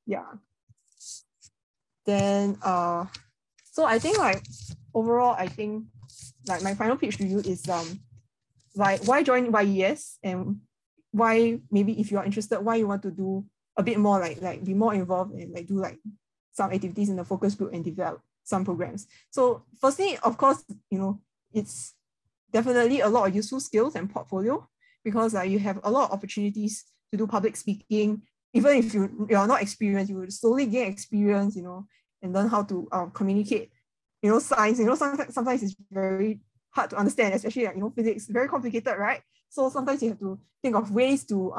Yeah. Then so I think like overall, I think like my final pitch to you is like why join YES, and why maybe if you are interested, why you want to do a bit more like be more involved and like do like some activities in the focus group and develop some programs. So firstly, of course, it's definitely a lot of useful skills and portfolio, because you have a lot of opportunities to do public speaking. Even if you are not experienced, you will slowly gain experience, and learn how to communicate, science. Sometimes it's very hard to understand, especially like, physics, very complicated, right? So sometimes you have to think of ways to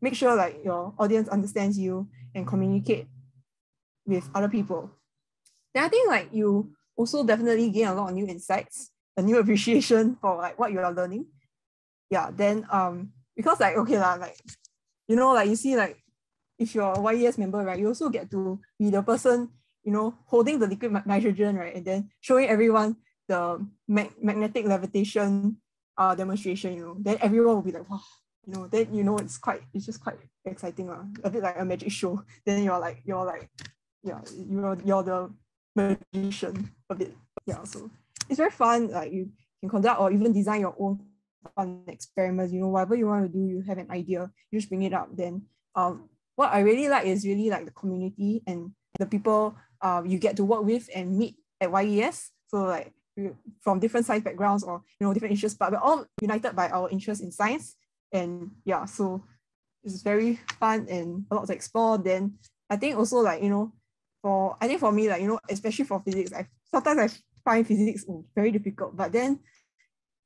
make sure like your audience understands you and communicate with other people. Then I think like you also definitely gain a lot of new insights, a new appreciation for like what you are learning. Yeah, then because like, okay lah, like, like you see like if you're a YES member, right, you also get to be the person, holding the liquid nitrogen, right, and then showing everyone the magnetic levitation demonstration, then everyone will be like, wow, then it's just quite exciting, a bit like a magic show. Then you're the magician a bit. Yeah, so it's very fun. Like you can conduct or even design your own fun experiments. Whatever you want to do, you have an idea, you just bring it up. Then what I really like is really like the community and the people you get to work with and meet at YES. So like from different science backgrounds or different interests, but we're all united by our interest in science. And yeah, so it's very fun and a lot to explore. Then I think also like for me, like especially for physics, sometimes I find physics very difficult. But then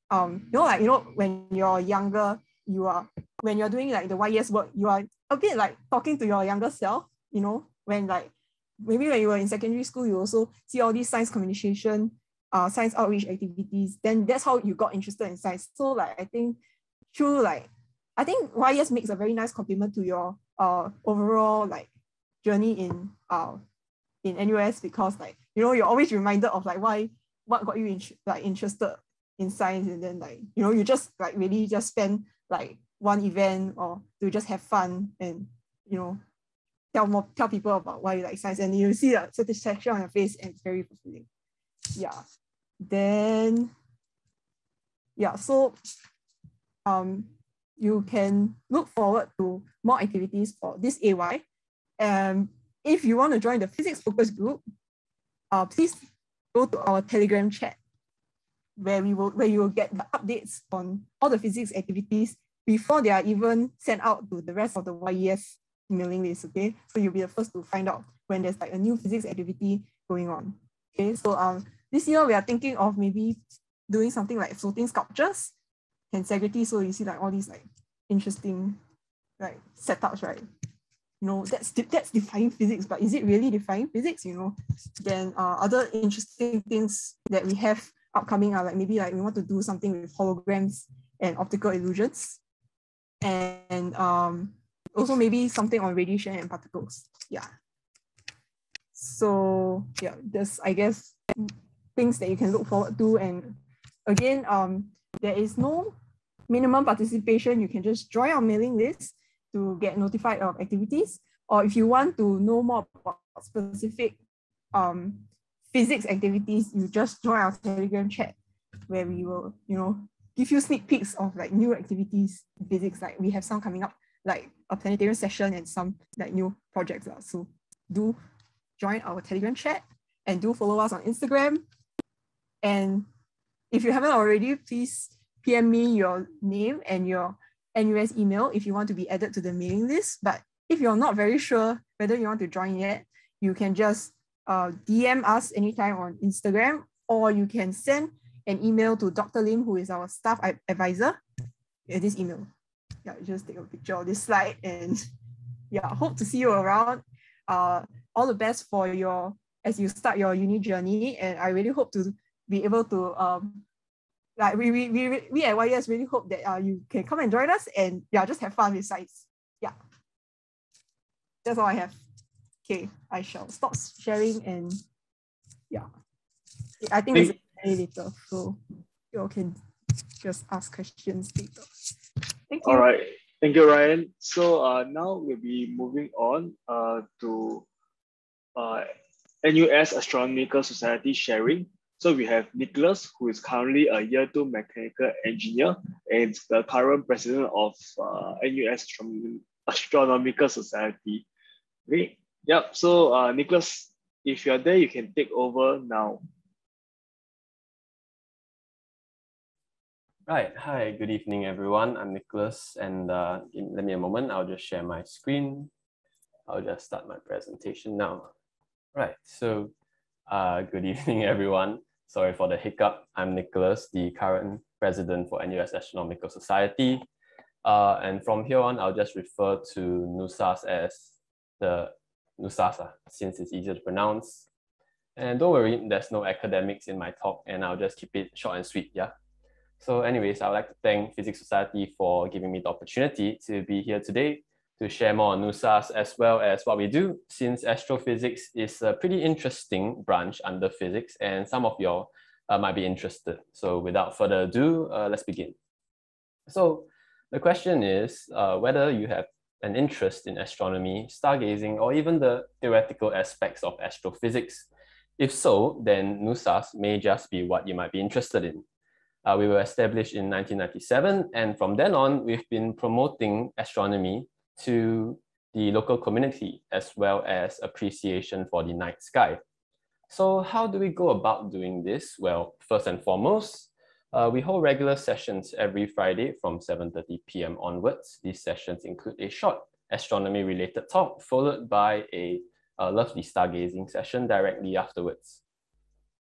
when you're younger, when you're doing like the YES work, you are a bit like talking to your younger self, when like maybe when you were in secondary school, you also see all these science communication, science outreach activities. Then that's how you got interested in science. So like I think YES makes a very nice complement to your overall like journey in NUS, because like you're always reminded of like what got you interested in science, and then like you just like really just spend like one event or to just have fun and tell people about why you like science, and you see that satisfaction on your face, and it's very fulfilling. Yeah. Then so you can look forward to more activities for this AY. If you want to join the physics focus group, please go to our Telegram chat, where you will get the updates on all the physics activities before they are even sent out to the rest of the YES mailing list. Okay, so you'll be the first to find out when there's like a new physics activity going on. Okay, so this year we are thinking of maybe doing something like floating sculptures and integrity. So you see like all these like interesting like setups, right? That's defying physics, but is it really defying physics? Then other interesting things that we have upcoming are like maybe like we want to do something with holograms and optical illusions, and also maybe something on radiation and particles. Yeah. So yeah, there's I guess things that you can look forward to. And again, there is no minimum participation. You can just join our mailing list to get notified of activities, or if you want to know more about specific physics activities, you just join our Telegram chat, where we will give you sneak peeks of like new activities in physics. Like we have some coming up, like a planetarium session and some like new projects. So do join our Telegram chat and do follow us on Instagram. And if you haven't already, please PM me your name and your NUS email if you want to be added to the mailing list. But if you're not very sure whether you want to join yet, you can just DM us anytime on Instagram, or you can send an email to Dr. Lim, who is our staff advisor. This email. Yeah, just take a picture of this slide, and yeah, hope to see you around. All the best for as you start your uni journey, and I really hope to be able to like we at YES really hope that you can come and join us and just have fun with science. Yeah, that's all I have. Okay, I shall stop sharing, and I think it's later, so you all can just ask questions later. Thank you. All right, thank you, Ryan. So now we'll be moving on to NUS Astronomical Society Sharing. So we have Nicholas, who is currently a Year 2 mechanical engineer and the current president of NUS Astronomical Society. Okay. Yep. So Nicholas, if you're there, you can take over now. Right. Hi, good evening, everyone. I'm Nicholas, and let me a moment. I'll just share my screen. I'll just start my presentation now. Right. So good evening, everyone. Sorry for the hiccup. I'm Nicholas, the current president for NUS Astronomical Society. And from here on, I'll just refer to NUSAS as the NUSAS, since it's easier to pronounce. And don't worry, there's no academics in my talk, and I'll just keep it short and sweet, yeah? So anyways, I'd like to thank Physics Society for giving me the opportunity to be here today to share more on NUSAS as well as what we do, since astrophysics is a pretty interesting branch under physics, and some of y'all might be interested. So without further ado, let's begin. So The question is whether you have an interest in astronomy, stargazing, or even the theoretical aspects of astrophysics. If so, then NUSAS may just be what you might be interested in. We were established in 1997, and from then on, we've been promoting astronomy to the local community, as well as appreciation for the night sky. So how do we go about doing this? Well, first and foremost, we hold regular sessions every Friday from 7:30 p.m. onwards. These sessions include a short astronomy-related talk, followed by a lovely stargazing session directly afterwards.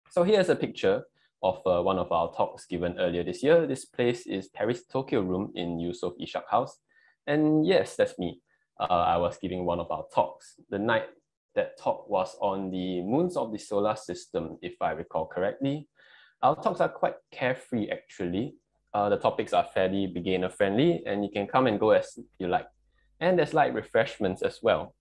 So here's a picture of one of our talks given earlier this year. This place is Paris Tokyo Room in Yusof Ishak House. And yes, that's me. I was giving one of our talks. The night that talk was on the moons of the solar system, if I recall correctly. Our talks are quite carefree, actually. The topics are fairly beginner-friendly, and you can come and go as you like. And there's light refreshments as well.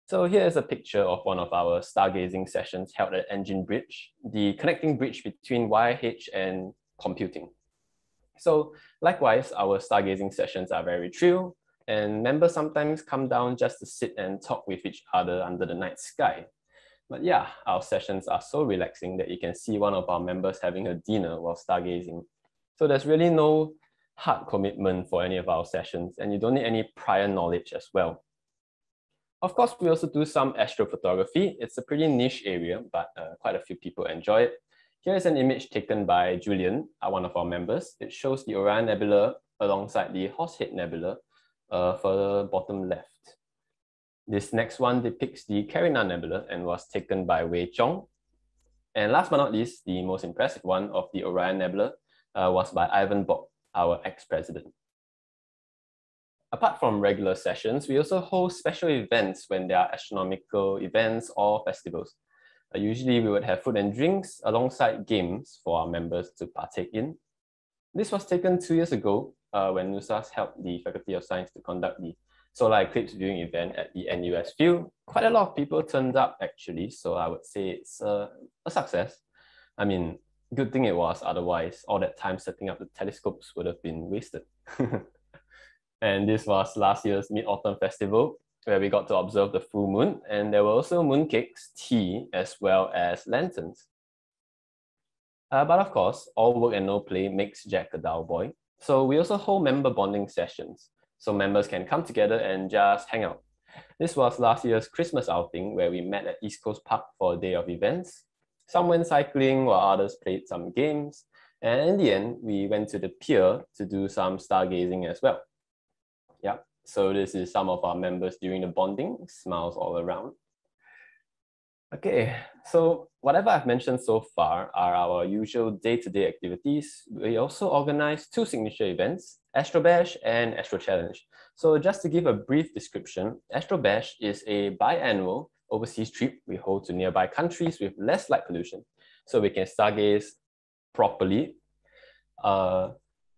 So here's a picture of one of our stargazing sessions held at Engine Bridge, the connecting bridge between YH and computing. So likewise, our stargazing sessions are very chill, and members sometimes come down just to sit and talk with each other under the night sky. But yeah, our sessions are so relaxing that you can see one of our members having a dinner while stargazing. So there's really no hard commitment for any of our sessions, and you don't need any prior knowledge as well. Of course, we also do some astrophotography. It's a pretty niche area, but quite a few people enjoy it. Here's an image taken by Julian, one of our members. It shows the Orion Nebula alongside the Horsehead Nebula further bottom left. This next one depicts the Carina Nebula and was taken by Wei Chong. And last but not least, the most impressive one of the Orion Nebula was by Ivan Bock, our ex-president. Apart from regular sessions, we also host special events when there are astronomical events or festivals. Usually we would have food and drinks alongside games for our members to partake in. This was taken 2 years ago when NUSAS helped the Faculty of Science to conduct the solar eclipse viewing event at the NUS field. Quite a lot of people turned up actually, so I would say it's a success. I mean, good thing it was, otherwise all that time setting up the telescopes would have been wasted. And this was last year's Mid-Autumn Festival, where we got to observe the full moon, and there were also mooncakes, tea, as well as lanterns. But of course, all work and no play makes Jack a dull boy. So we also hold member bonding sessions, so members can come together and just hang out. This was last year's Christmas outing, where we met at East Coast Park for a day of events. Some went cycling while others played some games. And in the end, we went to the pier to do some stargazing as well. Yeah, so this is some of our members during the bonding, smiles all around. Okay, so whatever I've mentioned so far are our usual day-to-day activities. We also organize 2 signature events, Astro Bash and Astro Challenge. So just to give a brief description, Astro Bash is a biannual overseas trip we hold to nearby countries with less light pollution, so we can stargaze properly.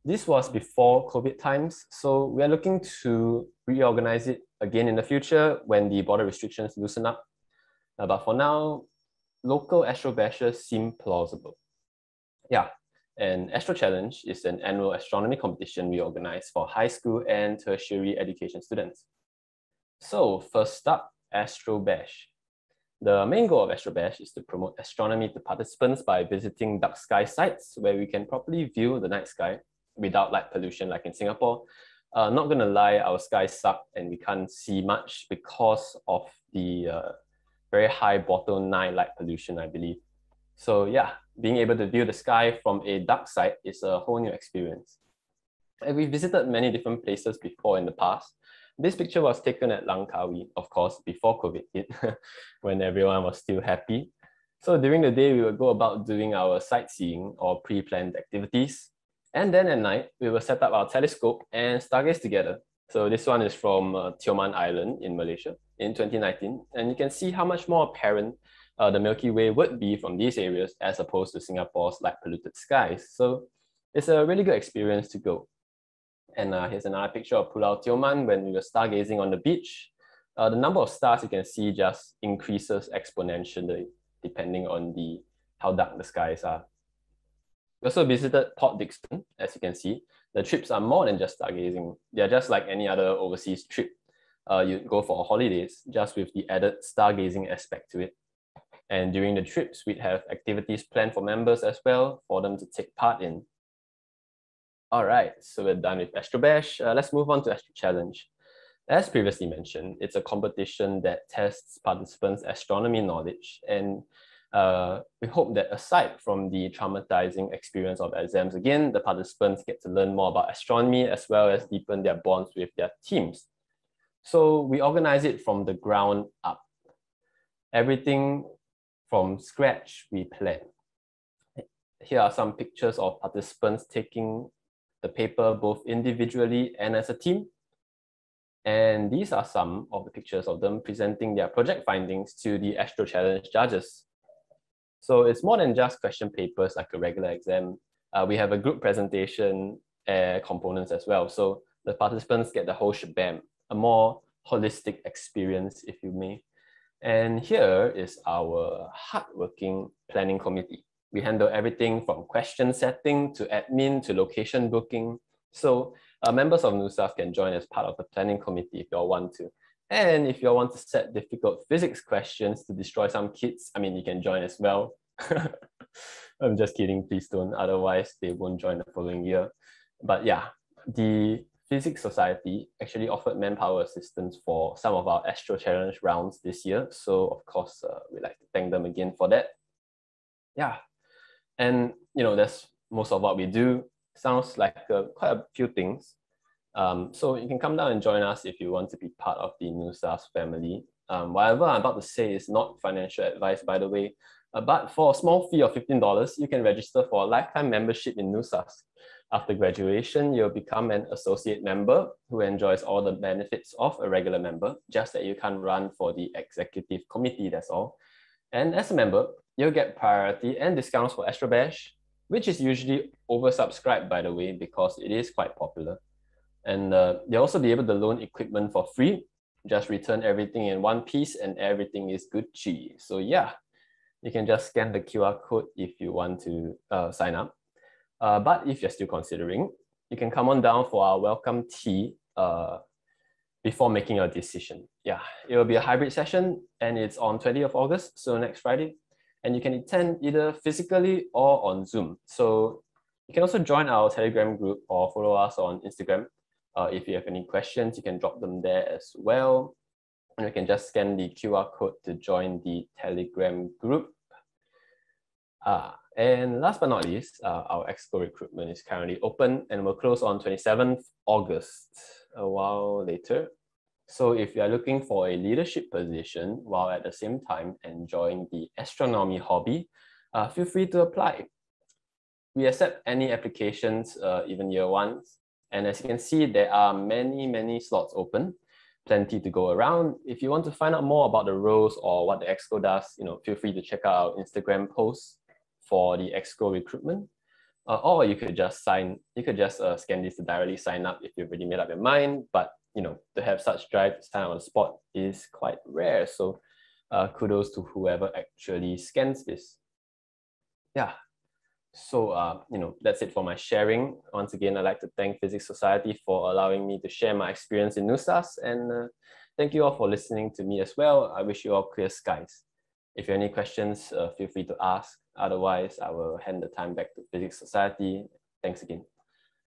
This was before COVID times, so we are looking to reorganize it again in the future when the border restrictions loosen up. But for now, local Astro Bashes seem plausible. Yeah, and Astro Challenge is an annual astronomy competition we organize for high school and tertiary education students. So first up, Astro Bash. The main goal of Astro Bash is to promote astronomy to participants by visiting dark sky sites where we can properly view the night sky without light pollution like in Singapore. Not gonna lie, our skies suck and we can't see much because of the very high bottle 9 light pollution, I believe. So yeah, being able to view the sky from a dark side is a whole new experience. And we visited many different places before in the past. This picture was taken at Langkawi, of course, before COVID hit, when everyone was still happy. So during the day, we would go about doing our sightseeing or pre-planned activities. And then at night, we will set up our telescope and stargaze together. So this one is from Tioman Island in Malaysia in 2019. And you can see how much more apparent the Milky Way would be from these areas as opposed to Singapore's light polluted skies. So it's a really good experience to go. And here's another picture of Pulau Tioman when we were stargazing on the beach. The number of stars you can see just increases exponentially depending on how dark the skies are. We also visited Port Dickson, as you can see. The trips are more than just stargazing. They're just like any other overseas trip. You go for holidays, just with the added stargazing aspect to it. And during the trips, we'd have activities planned for members as well for them to take part in. All right, so we're done with Astro Bash. Let's move on to Astro Challenge. As previously mentioned, it's a competition that tests participants' astronomy knowledge, and we hope that aside from the traumatizing experience of exams, again, the participants get to learn more about astronomy as well as deepen their bonds with their teams. So we organize it from the ground up. Everything from scratch, we plan. Here are some pictures of participants taking the paper both individually and as a team. And these are some of the pictures of them presenting their project findings to the Astro Challenge judges. So it's more than just question papers like a regular exam. We have a group presentation components as well. So the participants get the whole shebang, a more holistic experience, if you may. And here is our hardworking planning committee. We handle everything from question setting to admin to location booking. So members of NUSAS can join as part of the planning committee if you all want to. And if you all want to set difficult physics questions to destroy some kids, I mean, you can join as well. I'm just kidding, please don't. Otherwise, they won't join the following year. But yeah, the Physics Society actually offered manpower assistance for some of our Astro Challenge rounds this year. So of course, we'd like to thank them again for that. Yeah, and that's most of what we do. Sounds like quite a few things. So you can come down and join us if you want to be part of the NUSAS family. Whatever I'm about to say is not financial advice, by the way. But for a small fee of $15, you can register for a lifetime membership in NUSAS. After graduation, you'll become an associate member who enjoys all the benefits of a regular member, just that you can't run for the executive committee, that's all. And as a member, you'll get priority and discounts for Astro Bash, which is usually oversubscribed, by the way, because it is quite popular. And you'll also be able to loan equipment for free. Just return everything in one piece and everything is Gucci. So yeah, you can just scan the QR code if you want to sign up. But if you're still considering, you can come on down for our welcome tea before making your decision. Yeah, it will be a hybrid session and it's on 20th of August, so next Friday. And you can attend either physically or on Zoom. So you can also join our Telegram group or follow us on Instagram. If you have any questions, you can drop them there as well. And you can just scan the QR code to join the Telegram group. And last but not least, our Exco recruitment is currently open and will close on 27th August, a while later. So if you are looking for a leadership position while at the same time enjoying the astronomy hobby, feel free to apply. We accept any applications, even year ones. And as you can see, there are many slots open, plenty to go around. If you want to find out more about the roles or what the Exco does, feel free to check out our Instagram posts for the Exco recruitment. Or you could just scan this to directly sign up if you've already made up your mind. But to have such drive to sign up on the spot is quite rare. So kudos to whoever actually scans this. Yeah. So, that's it for my sharing. Once again, I'd like to thank Physics Society for allowing me to share my experience in NUSAS, and thank you all for listening to me as well. I wish you all clear skies. If you have any questions, feel free to ask. Otherwise, I will hand the time back to Physics Society. Thanks again.